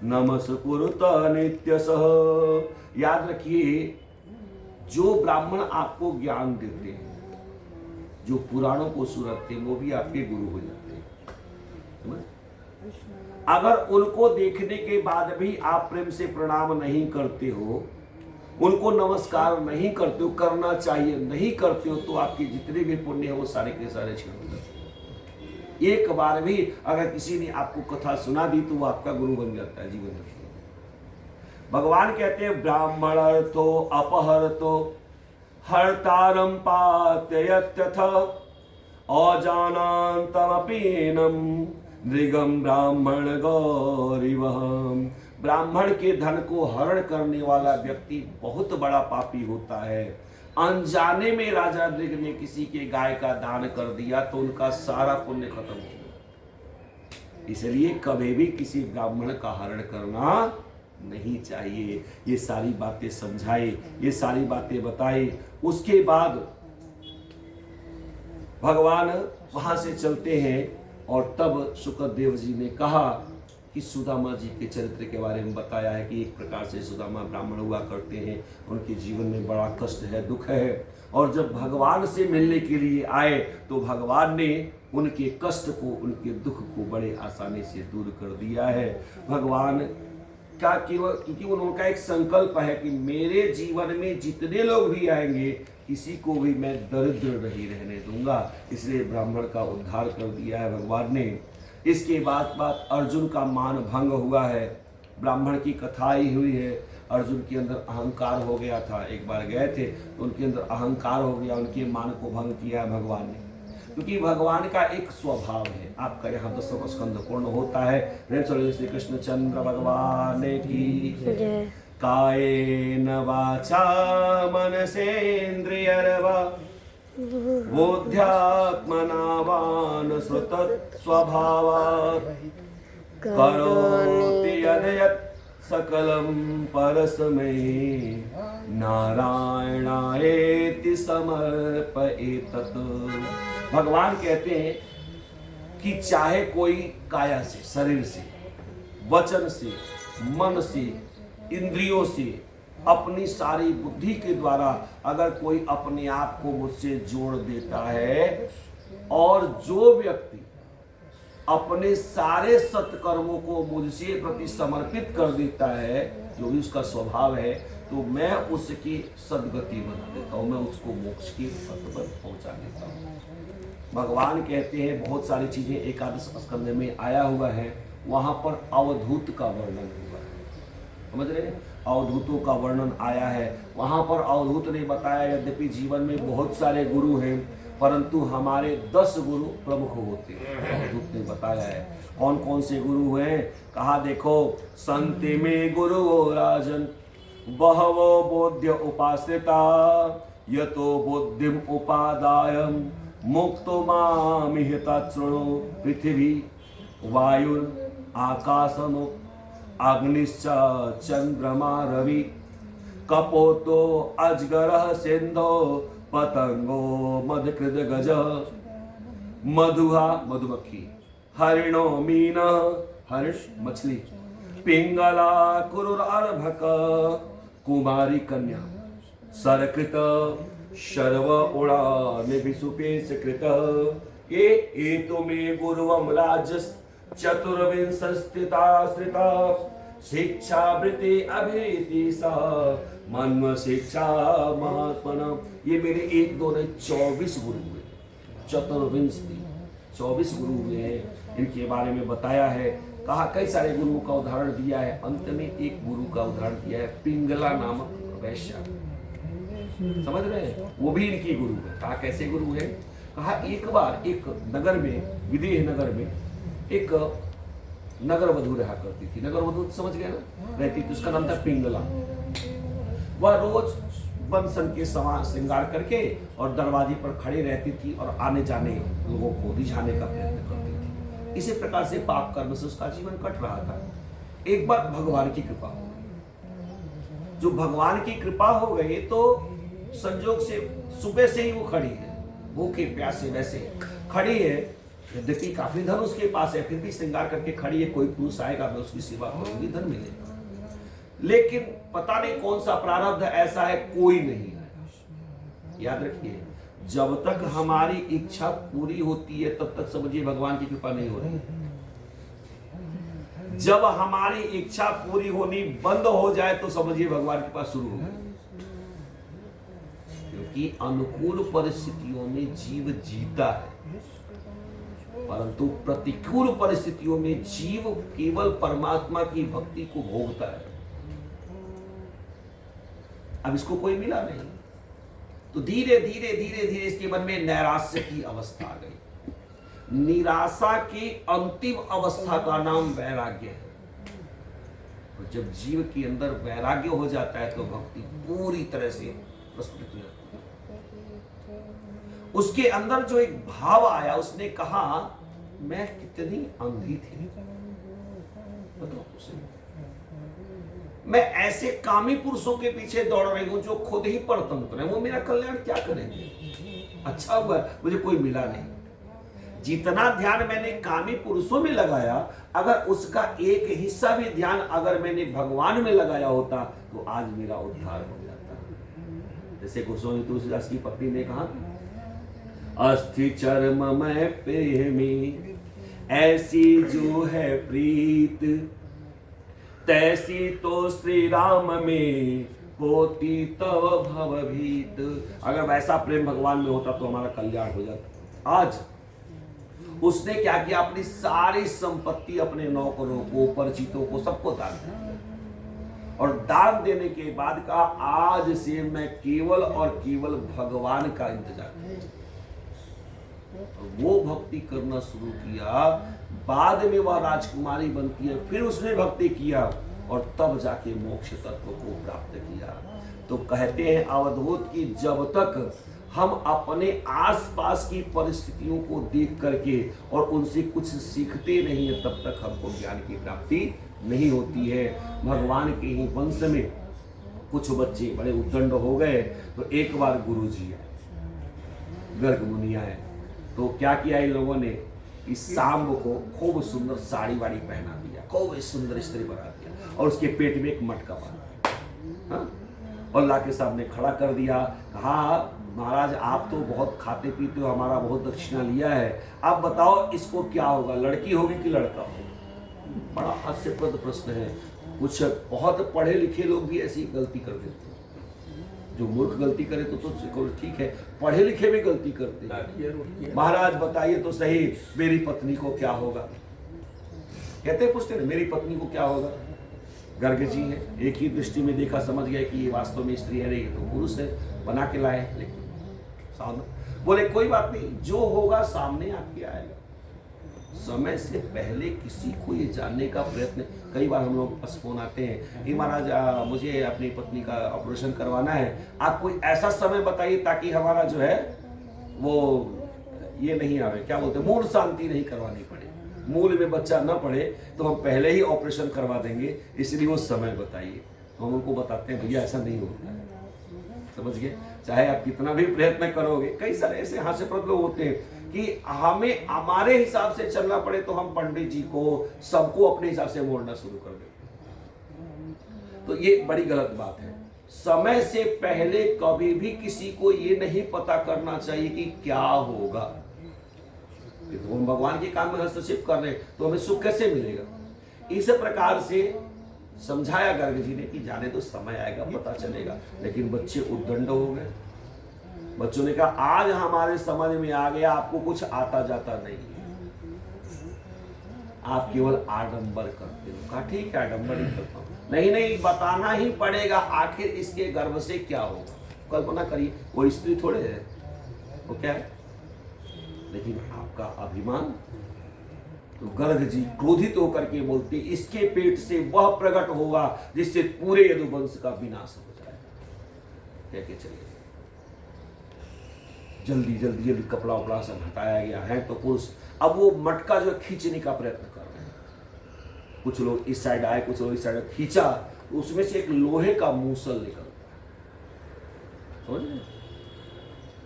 नमस्कुरुत नित्यसः। याद रखिए, जो ब्राह्मण आपको ज्ञान देते हैं, जो पुराणों को सुरते हैं, वो भी आपके गुरु हो जाते हैं। अगर उनको देखने के बाद भी आप प्रेम से प्रणाम नहीं करते हो, उनको नमस्कार नहीं करते हो, करना चाहिए नहीं करते हो, तो आपके जितने भी पुण्य है वो सारे के सारे क्षीण हो जाते हैं। एक बार भी अगर किसी ने आपको कथा सुना दी तो वो आपका गुरु बन जाता है जीवन में। भगवान कहते हैं ब्राह्मण अर्थो अपहरतो हर्तारम पात्ययत्यथ अजानान्तमपीनम नृगम ब्राह्मण गौरिवहम। ब्राह्मण के धन को हरण करने वाला व्यक्ति बहुत बड़ा पापी होता है। अनजाने में राजा नृग ने किसी के गाय का दान कर दिया तो उनका सारा पुण्य खत्म हो गया। इसलिए कभी भी किसी ब्राह्मण का हरण करना नहीं चाहिए। ये सारी बातें समझाए, ये सारी बातें बताए। उसके बाद भगवान वहां से चलते हैं और तब शुक्रदेव जी ने कहा कि सुदामा जी के चरित्र के बारे में बताया है कि एक प्रकार से सुदामा ब्राह्मण हुआ करते हैं, उनके जीवन में बड़ा कष्ट है, दुख है, और जब भगवान से मिलने के लिए आए तो भगवान ने उनके कष्ट को, उनके दुख को बड़े आसानी से दूर कर दिया है। भगवान का क्योंकि उनका एक संकल्प है कि मेरे जीवन में जितने लोग भी आएंगे किसी को भी मैं दरिद्र नहीं रहने दूंगा, इसलिए ब्राह्मण का उद्धार कर दिया है भगवान ने। इसके बाद अर्जुन का मान भंग हुआ है, ब्राह्मण की कथा ही हुई है। अर्जुन के अंदर अहंकार हो गया था, एक बार गए थे तो उनके अंदर अहंकार हो गया, उनके मान को भंग किया है भगवान ने, क्योंकि भगवान का एक स्वभाव है। आपका यहाँ 10वां स्कंद पूर्ण होता है। श्री कृष्ण चंद्र भगवान की जय। कायेन वाचा मनसेन्द्रियर्वा बुद्ध्यात्मना वानुसृत स्वभावात् करोति यद्यत् सकलं परस्मै नारायणायेति समर्पयेतत्। भगवान कहते हैं कि चाहे कोई काया से, शरीर से, वचन से, मन से, इंद्रियों से, अपनी सारी बुद्धि के द्वारा अगर कोई अपने आप को मुझसे जोड़ देता है और जो व्यक्ति अपने सारे सत्कर्मों को मुझसे प्रति समर्पित कर देता है, जो भी उसका स्वभाव है, तो मैं उसकी सद्गति बना देता हूँ, मैं उसको मोक्ष की पथ पर पहुंचा देता हूँ। भगवान कहते हैं बहुत सारी चीजें एकादश स्कंध में आया हुआ है, वहां पर अवधूत का वर्णन हुआ है, समझ रहे हैं? अवधूतों का वर्णन आया है वहां पर। अवधूत ने बताया यद्यपि जीवन में बहुत सारे गुरु हैं, परंतु हमारे 10 गुरु प्रमुख होते हैं, अवधूत ने बताया है। कौन कौन से गुरु हैं? कहा देखो, संति में गुरु राजन बहवो बोध्य उपाश्रिता यतो बुद्धिम उपादाय मुक्तो मामिहिता शृणु पृथ्वी वायुर आकाशनो अग्निश्च चंद्रमा रवि कपोतो अजगर सिंधो पतंगो मधकृत गज मधुहा मधुमक्खी हरिणो मीन हरिण मछली पिंगला कुरुर्भक कुमारी कन्या सरकृत शर्व उड़ा निभिसुपेश कृत ये तो मे गुरुवम राजस चतुर्विंशस्थिता शिक्षावृत्ति अभिति सा मन्व शिक्षा महात्मना। ये मेरे 1 2 नहीं 24 गुरु हुए, चतुर्विंशति 24 गुरु हुए हैं। इनके बारे में बताया है, कहा कई सारे गुरुओं का उदाहरण दिया है। अंत में एक गुरु का उदाहरण दिया है, पिंगला नामक वैश्य, समझ रहे हैं? वो भी इनकी गुरु है। कहा कैसे गुरु है? कहा एक बार एक नगर में, विदेह नगर में एक नगर वधू रहा करती थी। नगर वधू समझ गए ना, रहती थी, उसका नाम था पिंगला। वह रोज बंसन के समान श्रृंगार करके और दरवाजे पर खड़े रहती थी और आने जाने लोगों को रिझाने का प्रयत्न करती थी। इसी प्रकार से पाप कर्म से उसका जीवन कट रहा था। एक बार भगवान की कृपा हो गई। जो भगवान की कृपा हो गई तो संजोग से सुबह से ही वो खड़ी है, भूखे प्यासे वैसे खड़ी है। यद्यपि काफी धन उसके पास है, फिर भी श्रृंगार करके खड़ी है। कोई पुरुष आएगा, मैं उसकी सेवा करूंगी, धन मिलेगा। लेकिन पता नहीं कौन सा प्रारब्ध ऐसा है, कोई नहीं आया। याद रखिए, जब तक हमारी इच्छा पूरी होती है तब तक समझिए भगवान की कृपा नहीं हो रही। जब हमारी इच्छा पूरी होनी बंद हो जाए तो समझिए भगवान की कृपा शुरू हो गई। क्योंकि अनुकूल परिस्थितियों में जीव जीता है, परंतु प्रतिकूल परिस्थितियों में जीव केवल परमात्मा की भक्ति को भोगता है। अब इसको कोई मिला नहीं, तो धीरे धीरे धीरे धीरे इसके मन में नैराश्य की अवस्था आ गई। निराशा की अंतिम अवस्था का नाम वैराग्य है। और जब जीव के अंदर वैराग्य हो जाता है तो भक्ति पूरी तरह से प्रस्तुत हो जाती है। उसके अंदर जो एक भाव आया, उसने कहा मैं कितनी अंधी थी, बताओ उसे। मैं ऐसे कामी पुरुषों के पीछे दौड़ रही हूं जो खुद ही परतंत्र हैं, वो मेरा कल्याण क्या करेंगे? अच्छा हुआ मुझे कोई मिला नहीं। जितना ध्यान मैंने कामी पुरुषों में लगाया, अगर उसका एक हिस्सा भी ध्यान अगर मैंने भगवान में लगाया होता तो आज मेरा उद्धार हो जाता। जैसे गोस्वामी तुलसीदास की पत्नी ने कहा, अस्थि चर्म में प्रेमी ऐसी जो है प्रीत, तैसी तो श्री राम में होती तव भवभीत। अगर वैसा प्रेम भगवान में होता तो हमारा कल्याण हो जाता। आज उसने क्या किया, अपनी सारी संपत्ति अपने नौकरों को, परिचितों को, सबको दान दिया। और दान देने के बाद कहा, आज से मैं केवल और केवल भगवान का इंतजार करूंगा। वो भक्ति करना शुरू किया, बाद में वह राजकुमारी बनती है, फिर उसने भक्ति किया और तब जाके मोक्ष तत्व को प्राप्त किया। तो कहते हैं अवधूत कि जब तक हम अपने आसपास की परिस्थितियों को देख करके और उनसे कुछ सीखते नहीं है, तब तक हमको ज्ञान की प्राप्ति नहीं होती है। भगवान के ही वंश में कुछ बच्चे बड़े उद्दंड हो गए, तो एक बार गुरु जी आए, गर्ग मुनि आए, तो क्या किया इन लोगों ने, इस सांब को खूब सुंदर साड़ी वाड़ी पहना दिया, खूब सुंदर स्त्री बना दिया और उसके पेट में एक मटका बांध दिया, और लाके सामने खड़ा कर दिया। कहा, महाराज आप तो बहुत खाते पीते हो, हमारा बहुत दक्षिणा लिया है, आप बताओ इसको क्या होगा, लड़की होगी कि लड़का होगा? बड़ा हास्यप्रद प्रश्न है। कुछ बहुत पढ़े लिखे लोग भी ऐसी गलती कर देते हैं। जो मूर्ख गलती करे तो ठीक है, पढ़े लिखे भी गलती करते हैं। महाराज बताइए तो सही, मेरी पत्नी को क्या होगा? कहते पूछते ना, मेरी पत्नी को क्या होगा? गर्ग जी है, एक ही दृष्टि में देखा, समझ गया कि ये वास्तव में स्त्री है नहीं तो पुरुष है, बना के लाए। लेकिन सामने बोले कोई बात नहीं, जो होगा सामने आपके आएगा। समय से पहले किसी को ये जानने का प्रयत्न, कई बार हम लोग पास फोन आते हैं, ये महाराज मुझे अपनी पत्नी का ऑपरेशन करवाना है, आप कोई ऐसा समय बताइए ताकि हमारा जो है वो ये नहीं आवे, क्या बोलते हैं, मूल शांति नहीं करवानी पड़े, मूल में बच्चा न पड़े, तो हम पहले ही ऑपरेशन करवा देंगे, इसलिए वो समय बताइए। तो हम उनको बताते हैं भैया ऐसा नहीं होता है, समझ गए? चाहे आप कितना भी प्रयत्न करोगे, कई सारे ऐसे हास्यप्रद लोग होते हैं कि हमें हमारे हिसाब से चलना पड़े तो हम पंडित जी को, सबको अपने हिसाब से मोड़ना शुरू कर देते। तो ये बड़ी गलत बात है। समय से पहले कभी भी किसी को ये नहीं पता करना चाहिए कि क्या होगा। तो हम भगवान के काम में हस्तक्षेप कर रहे हैं तो हमें सुख कैसे मिलेगा? इस प्रकार से समझाया गर्ग जी ने कि जाने तो समय आएगा, पता चलेगा। लेकिन बच्चे उद्दंड हो गए। बच्चों ने कहा आज हमारे समझ में आ गया, आपको कुछ आता जाता नहीं है, आप केवल आडंबर करते हो। कहा ठीक है, आडंबर ही करता हूं। नहीं बताना ही पड़ेगा, आखिर इसके गर्भ से क्या होगा। कल्पना करिए, वो स्त्री थोड़े है, वो क्या है, लेकिन आपका अभिमान। तो गर्ग जी क्रोधित होकर के बोलते, इसके पेट से वह प्रकट होगा जिससे पूरे यदुवंश का विनाश हो जाएगा। कह के चलिए, जल्दी कपड़ा उपड़ा सब हटाया गया है। तो पुरुष अब वो मटका जो खींचने का प्रयत्न कर रहे हैं, कुछ लोग इस साइड आए, कुछ लोग इस साइड खींचा, तो उसमें से एक लोहे का मूसल निकलता है, समझ रहे?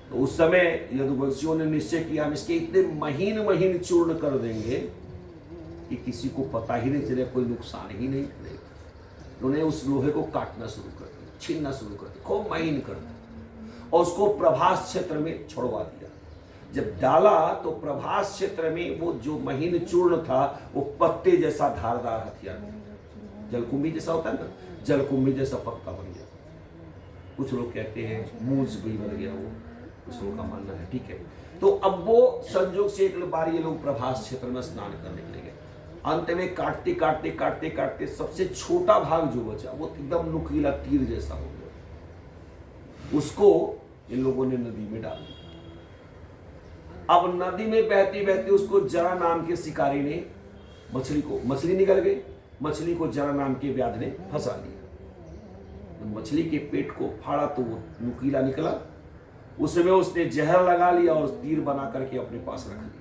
तो उस समय यदुवंशियों ने निश्चय किया, हम इसके इतने महीन चूर्ण कर देंगे कि किसी को पता ही नहीं चलेगा, कोई नुकसान ही नहीं करेगा। उन्होंने उस लोहे को काटना शुरू कर दिया, छीनना शुरू कर दिया, खूब महीन कर दिया और उसको प्रभास क्षेत्र में छोड़वा दिया। जब डाला तो प्रभास क्षेत्र में वो जो महीन चूर्ण था वो पत्ते जैसा धारदार हथियार, जलकुंभी जैसा होता है ना, जलकुंभी जैसा पत्ता बन गया। कुछ लोग कहते हैं मूंज भी बन गया वो, कुछ लोगों का मानना है। ठीक है, तो अब वो संजोग से एक बार ये लोग प्रभास क्षेत्र में स्नान करने के लिए गए। अंत में काटते सबसे छोटा भाग जो बचा वो एकदम नुकीला तीर जैसा हो गया। उसको इन लोगों ने नदी में डाल दिया। अब नदी में बहती उसको जरा नाम के शिकारी ने मछली निकल गई, मछली को जरा नाम के व्याध ने फंसा लिया। मछली के पेट को फाड़ा तो वो नुकीला निकला, उसमें उसने जहर लगा लिया और तीर बना करके अपने पास रख लिया।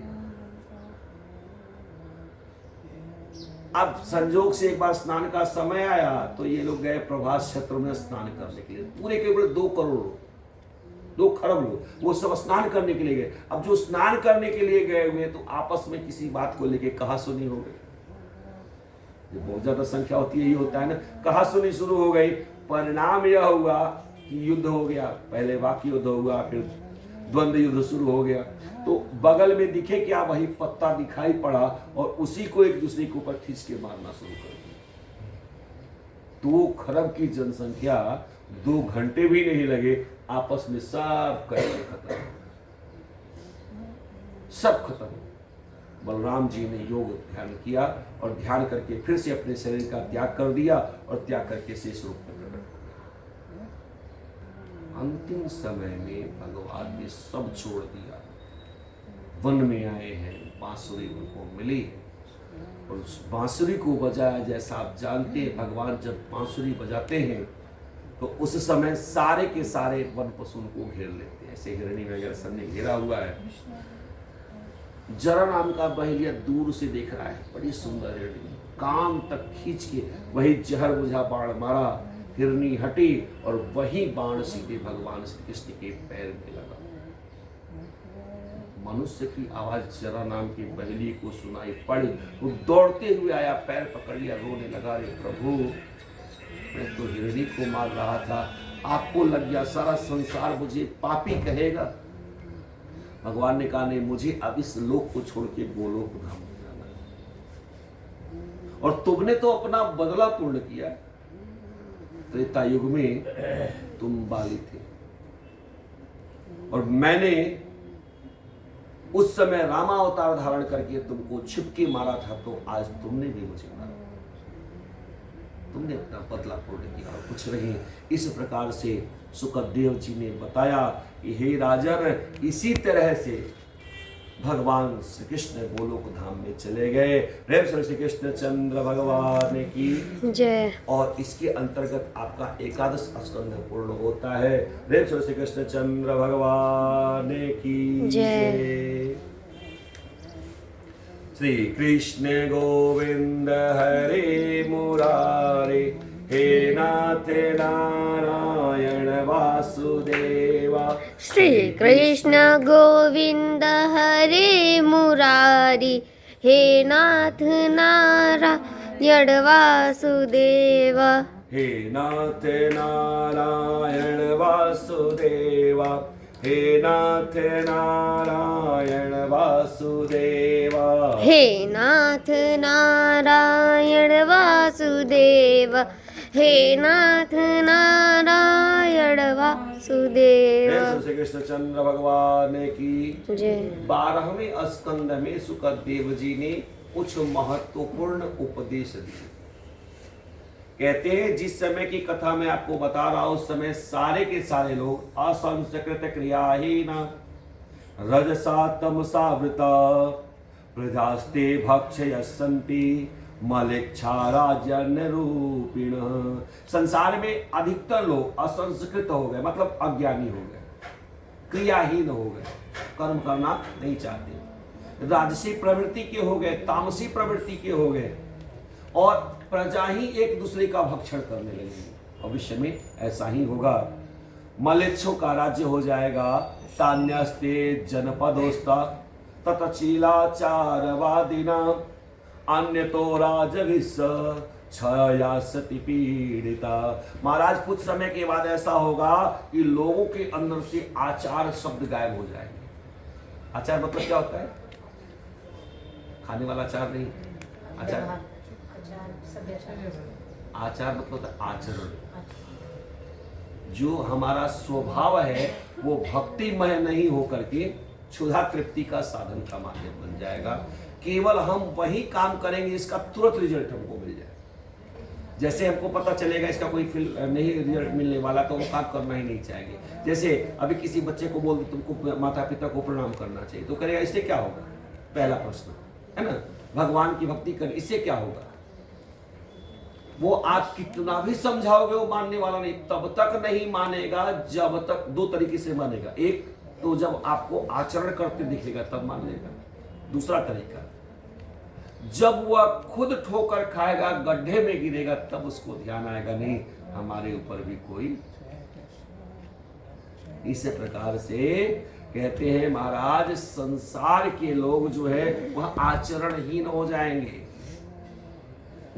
अब संजोग से एक बार स्नान का समय आया तो ये लोग गए प्रभास क्षेत्र में स्नान करने के लिए। पूरे के पूरे 2 करोड़ लोग, 2 खरब लोग वो सब स्नान करने के लिए गए। अब जो स्नान करने के लिए गए हुए तो आपस में किसी बात को लेके कहासुनी हो गई। बहुत ज्यादा संख्या होती है, ये होता है ना, कहासुनी शुरू हो गई। परिणाम यह हुआ कि युद्ध हो गया। पहले वाक्य युद्ध हुआ, फिर द्वंद्व युद्ध शुरू हो गया। तो बगल में दिखे क्या, वही पत्ता दिखाई पड़ा और उसी को एक दूसरे के ऊपर खींच के मारना शुरू कर दिया। 2 खरब की जनसंख्या 2 घंटे भी नहीं लगे, आपस में सब करके खत्म, सब खत्म। बलराम जी ने योग ध्यान किया और ध्यान करके फिर से अपने शरीर का त्याग कर दिया और त्याग करके शेष रूप में प्रकट हुए। अंतिम समय में भगवान ने सब छोड़ दिया, वन में आए हैं, बांसुरी उनको मिली और उस बांसुरी को बजाया। जैसा आप जानते हैं, भगवान जब बांसुरी बजाते हैं तो उस समय सारे के सारे वन पशु उनको घेर लेते हैं। ऐसे हिरणी वगैरह सब ने घेरा हुआ है। जरा नाम का बहेलिया दूर से देख रहा है, बड़ी सुंदर हिरणी, कान तक खींच के वही जहर बुझा बाण मारा, हिरणी हटी और वही बाण सीधे भगवान श्री कृष्ण के पैर में लगा। मनुष्य की आवाज जरा नाम की बहेली को सुनाई पड़ी। वो दौड़ते हुए आया, पैर पकड़ लिया, रोने लगा, रे प्रभु मैं तो हिरणी को मार रहा था, आपको लग गया, सारा संसार मुझे पापी कहेगा। भगवान ने कहा नहीं, मुझे अब इस लोक को छोड़ के गोलोक धाम में जाना है। और तुमने तो अपना बदला पूर्ण किया। त्रेता युग में तुम बाली थे और मैंने उस समय रामा अवतार धारण करके तुमको छिपके मारा था, तो आज तुमने भी मुझे मारा, तुमने अपना बदला पूर्ण किया और कुछ नहीं। इस प्रकार से सुखदेव जी ने बताया कि हे राजन, इसी तरह से भगवान श्री कृष्ण गोलोक धाम में चले गए। प्रेम श्री कृष्ण चंद्र भगवान की जय। और इसके अंतर्गत आपका 11 स्कंध पूर्ण होता है। प्रेम श्री कृष्ण चंद्र भगवान की जय। श्री कृष्ण गोविंद हरे मुरारे, हे नाथ नारायण वासुदेवा। श्री कृष्ण गोविंद हरे मुरारी, हे नाथ नारायण वासुदेवा। हे नाथ नारायण वासुदेवा, हे नाथ नारायण वासुदेवा। हे नाथ नारायण वासुदेवा, हे नाथ नारायण वासुदेवा। श्री कृष्ण चंद्र भगवान की जय। 12वें स्कंद में सुखदेव जी ने कुछ महत्वपूर्ण उपदेश दिए। कहते हैं जिस समय की कथा मैं आपको बता रहा हूं, उस समय सारे के सारे लोग असंस्कृत क्रियाहीन रजसा तमसा वृता प्रजास्ते भक्षयसन्ति मलेच्छा राज्य रूपिण। संसार में अधिकतर लोग असंस्कृत हो गए, मतलब अज्ञानी हो गए, क्रियाहीन हो गए, कर्म करना नहीं चाहते, राजसी प्रवृत्ति के हो गए, तामसी प्रवृत्ति के हो गए और प्रजा ही एक दूसरे का भक्षण करने लगी। भविष्य में ऐसा ही होगा। मलेच्छों का राज्य हो जाएगा। तान्यस्ते जनपदोस्ता ततचीलाचारवादिना अन्य तो राजभिस छया सती पीड़िता। महाराज कुछ समय के बाद ऐसा होगा कि लोगों के अंदर से आचार शब्द गायब हो जाएंगे। आचार मतलब क्या होता है? खाने वाला आचार नहीं, आचार आचार मतलब होता है आचरण। जो हमारा स्वभाव है वो भक्तिमय नहीं होकर के क्षुधा तृप्ति का साधन का माध्यम बन जाएगा। केवल हम वही काम करेंगे इसका तुरंत रिजल्ट हमको मिल जाए। जैसे हमको पता चलेगा इसका कोई नहीं रिजल्ट मिलने वाला तो वो काम करना ही नहीं चाहेंगे। जैसे अभी किसी बच्चे को बोल दो तुमको माता पिता को प्रणाम करना चाहिए, तो करेगा, इससे क्या होगा? पहला प्रश्न है ना, भगवान की भक्ति कर, इससे क्या होगा? वो आप कितना भी समझाओगे वो मानने वाला नहीं, तब तक नहीं मानेगा जब तक, 2 तरीके से मानेगा। एक तो जब आपको आचरण करते दिखेगा तब मान लेगा। दूसरा तरीका जब वह खुद ठोकर खाएगा, गड्ढे में गिरेगा, तब उसको ध्यान आएगा नहीं हमारे ऊपर भी कोई। इस प्रकार से कहते हैं महाराज, संसार के लोग जो है वह आचरणहीन हो जाएंगे।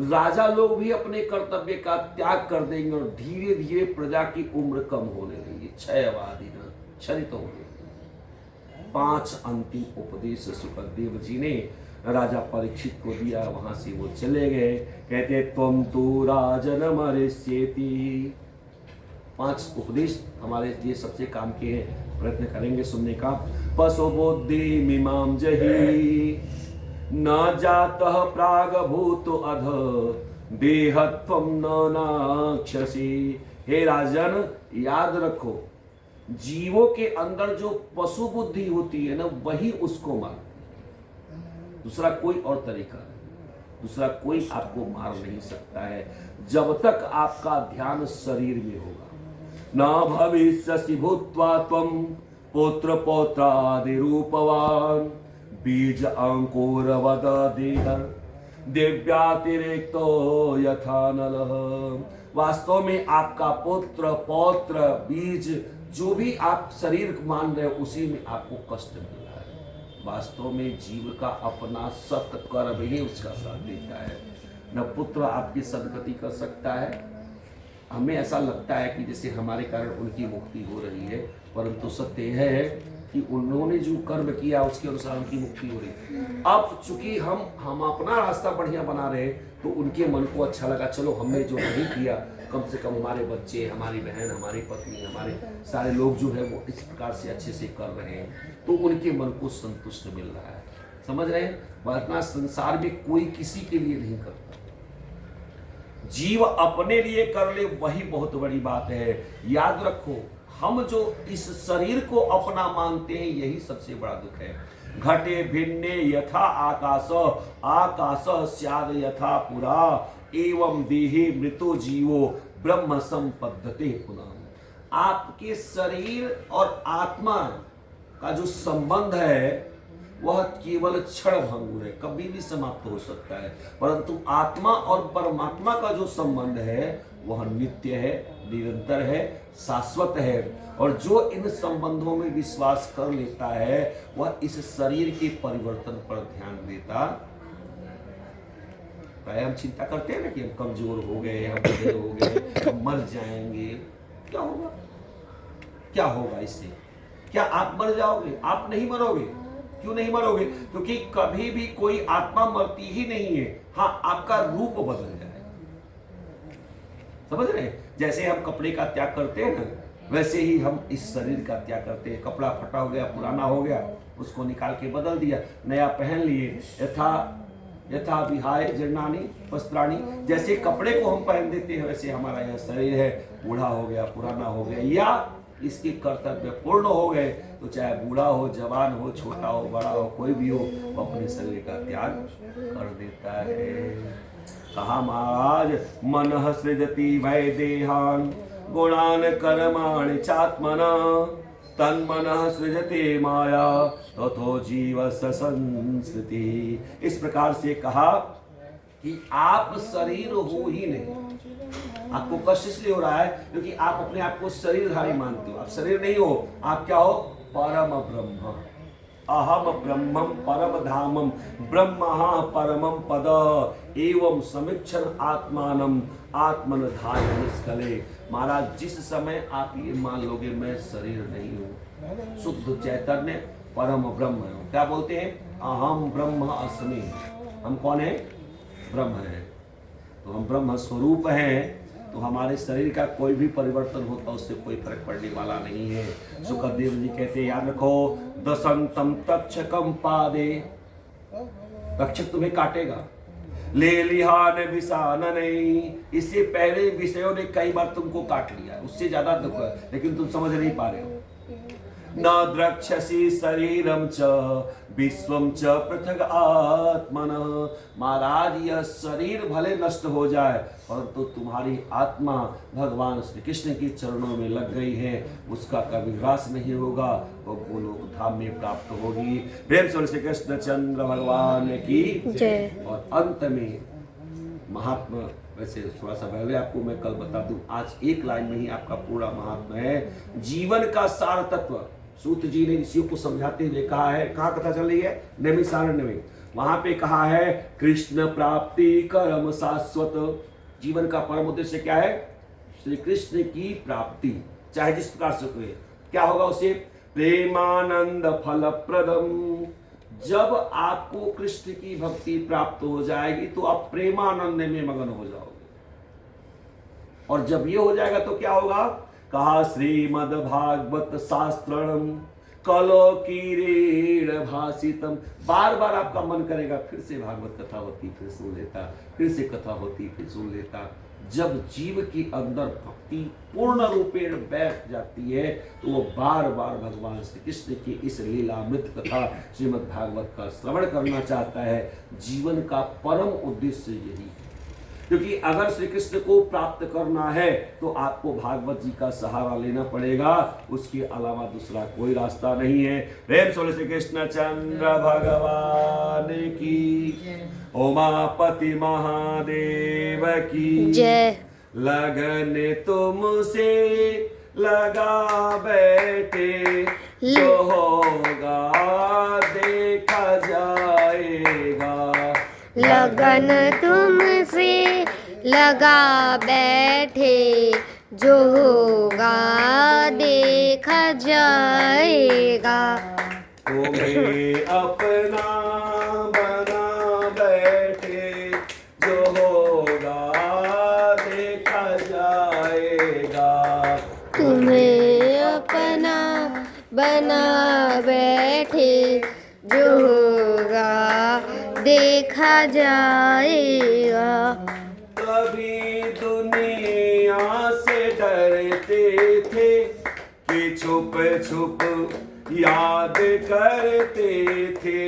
राजा लोग भी अपने कर्तव्य का त्याग कर देंगे और धीरे धीरे प्रजा की उम्र कम होने लगेगी, क्षयवादी न क्षरित हो गए। 5 अंतिम उपदेश सुखदेव जी ने राजा परीक्षित को दिया, वहां से वो चले गए। कहते त्वं तु राजन मरिष्येति। 5 उपदेश हमारे लिए सबसे काम के हैं, प्रयत्न करेंगे सुनने का। पशु बुद्धि मीमां जहि न जातः प्राग भूतो अध देहत्वं न नाक्षसी। हे राजन, याद रखो, जीवों के अंदर जो पशु बुद्धि होती है ना, वही उसको मार। दूसरा कोई और तरीका नहीं, दूसरा कोई आपको मार नहीं सकता है जब तक आपका ध्यान शरीर में होगा। न भविष्यसि भूत्वा त्वं पुत्र पौत्रादि रूपवान बीज अंकुरवद देह दिव्यातिरिक्तो यथा नलः। वास्तव में आपका पुत्र पौत्र बीज जो भी आप शरीर मान रहे हो, उसी में आपको कष्ट मिल रहा है। वास्तव में जीव का अपना सत कर्म ही उसका साथ देता है। न पुत्र आपकी सदगति कर सकता है। हमें ऐसा लगता है कि जैसे हमारे कारण उनकी मुक्ति हो रही है, परंतु सत्य है कि उन्होंने जो कर्म किया उसके अनुसार उनकी मुक्ति हो रही है। अब चूंकि हम अपना रास्ता बढ़िया बना रहे, तो उनके मन को अच्छा लगा, चलो हमने जो नहीं किया, कम से कम हमारे बच्चे, हमारी बहन, हमारी पत्नी, हमारे सारे लोग जो है वो इस प्रकार से अच्छे से कर रहे हैं, तो उनके मन को संतुष्ट मिल रहा है। समझ रहे हैं? वरना संसार में कोई किसी के लिए नहीं करता। जीव अपने लिए कर ले, वही बहुत बड़ी बात है। याद रखो, हम जो इस शरीर को अपना मानते हैं, यही सबसे बड़ा दुख है। घटे भिन्ने यथा आकाश आकाश स्याद यथा पुरा एवं देहे मृतो जीवो ब्रह्म संपद्यते पुनः। आपके शरीर और आत्मा का जो संबंध है वह केवल क्षण भंगुर है, कभी भी समाप्त हो सकता है, परंतु आत्मा और परमात्मा का जो संबंध है वह नित्य है, निरंतर है, शाश्वत है। और जो इन संबंधों में विश्वास कर लेता है, वह इस शरीर के परिवर्तन पर ध्यान देता। हम चिंता करते हैं ना कि हम कमजोर हो गए, हम बूढ़े हो गए, हम मर जाएंगे, क्या होगा? क्या होगा इससे? क्या आप मर जाओगे? आप नहीं मरोगे। क्यों नहीं मरोगे? क्योंकि कभी भी कोई आत्मा मरती ही नहीं है। हाँ, आपका रूप बदल जाए। समझ रहे? जैसे हम कपड़े का त्याग करते हैं ना, वैसे ही हम इस शरीर का त्याग करते हैं। कपड़ा फटा हो गया, पुराना हो गया, उसको निकाल के बदल दिया, नया पहन लिए। यथा विहाय जीर्णानि वस्त्राणि। जैसे कपड़े को हम पहन देते हैं, वैसे हमारा यह शरीर है, बूढ़ा हो गया, पुराना हो गया, या इसके कर्तव्य पूर्ण हो गए, तो चाहे बूढ़ा हो, जवान हो, छोटा हो, बड़ा हो, कोई भी हो, वो अपने शरीर का त्याग कर देता है। कहा महाराज, मनः सृजति वै देहान गुणान कर्माणि चात्मना तन्मनः सृजते माया तथो जीवस्य संस्कृति। इस प्रकार से कहा कि आप शरीर हो ही नहीं। आपको कष्ट इसलिए हो रहा है क्योंकि आप अपने आप को शरीरधारी मानते हो। आप शरीर नहीं हो, आप क्या हो? परम ब्रह्म। अहम ब्रह्मम परम धामम ब्रह्म परमम पद एवं समीक्षण आत्मानम आत्मन धाय निष्कले। महाराज, जिस समय आप ये मान लोगे मैं शरीर नहीं हूँ, शुद्ध चैतन्य परम ब्रह्म हूँ। क्या बोलते हैं? अहम ब्रह्म अस्मि। हम कौन है? ब्रह्म है। तो हम ब्रह्म स्वरूप हैं, तो हमारे शरीर का कोई भी परिवर्तन होता उससे कोई फर्क पड़ने वाला नहीं है। सुखदेव जी कहते हैं, याद रखो, दशंतम तक्षकम पादे। तक्षक तुम्हें काटेगा। ले लिहान विषान नहीं। इससे पहले विषयों ने कई बार तुमको काट लिया, उससे ज्यादा दुख है, लेकिन तुम समझ नहीं पा रहे हो। न द्रक्षसी शरीरम च विश्वम च पृथक आत्मन। महाराज यह शरीर भले नष्ट हो जाए परंतु तुम्हारी आत्मा भगवान श्री कृष्ण के चरणों में लग गई है, उसका कभी ह्रास नहीं होगा, वो गोलोक धाम में प्राप्त होगी। प्रेम से श्री कृष्ण चंद्र भगवान की जय। और अंत में महात्मा, वैसे थोड़ा सा पहले आपको मैं कल बता दूं, आज एक लाइन में ही आपका पूरा महात्मा है। जीवन का सार तत्व सूत जी ने ऋषियों को समझाते हुए कहा है, कहाँ कथा चल रही है, नैमिषारण्य में, वहां पे कहा है कृष्ण प्राप्ति कर्म शाश्वत। जीवन का परम उद्देश्य क्या है? श्री कृष्ण की प्राप्ति, चाहे जिस प्रकार से करे। क्या होगा उसे? प्रेमानंद फलप्रदम। जब आपको कृष्ण की भक्ति प्राप्त हो जाएगी तो आप प्रेमानंद में मगन हो जाओगे, और जब ये हो जाएगा तो क्या होगा? कहा श्रीमद् भागवत शास्त्रम कलो कीरीण भाषितम। बार बार आपका मन करेगा फिर से भागवत कथा होती, फिर सुन लेता, फिर से कथा होती, फिर सुन लेता। जब जीव के अंदर भक्ति पूर्ण रूपेण बैठ जाती है तो वो बार बार भगवान श्री कृष्ण की इस लीलामृत कथा श्रीमद् भागवत का श्रवण करना चाहता है। जीवन का परम उद्देश्य यही है, क्योंकि अगर श्री कृष्ण को प्राप्त करना है तो आपको भागवत जी का सहारा लेना पड़ेगा, उसके अलावा दूसरा कोई रास्ता नहीं है। प्रेम से श्री कृष्ण चंद्र भगवान की, उमापति महादेव की जय। लगन तुमसे लगा बैठे, जो होगा देखा जाएगा। लगन तुमसे लगा बैठे, जो होगा देखा जाएगा। तुम्हें अपना बना बैठे, जो होगा देखा जाएगा। तुम्हें अपना बना बैठे, जो होगा देखा जाएगा। कभी दुनिया से डरते थे कि छुप छुप याद करते थे।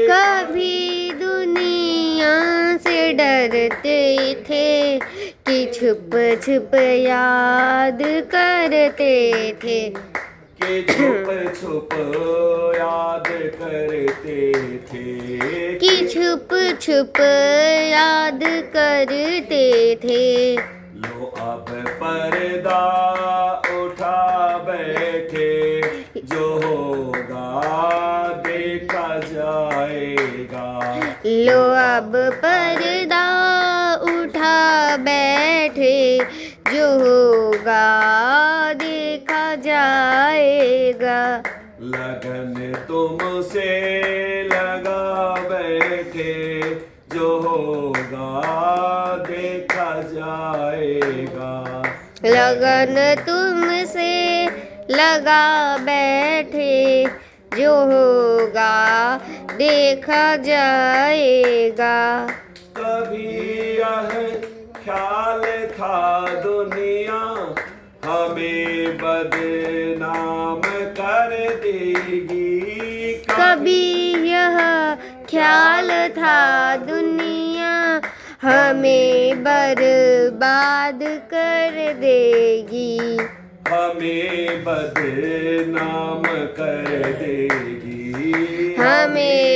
कभी दुनिया से डरते थे कि छुप छुप याद करते थे। कि छुप छुप याद करते थे। कि छुप छुप याद करते थे। लो अब पर्दा उठा बैठे, जो होगा देखा जाएगा। लो अब पर्दा उठा बैठे, जो होगा देखा जाएगा। लगन तुमसे लगा बैठे, जो होगा देखा जाएगा। लगन तुमसे लगा बैठे, जो होगा देखा जाएगा। कभी यह ख्याल था दुनिया हमें बदनाम कर देगी। कभी यह ख्याल था दुनिया हमें बर्बाद कर देगी। हमें बदनाम कर देगी। हमें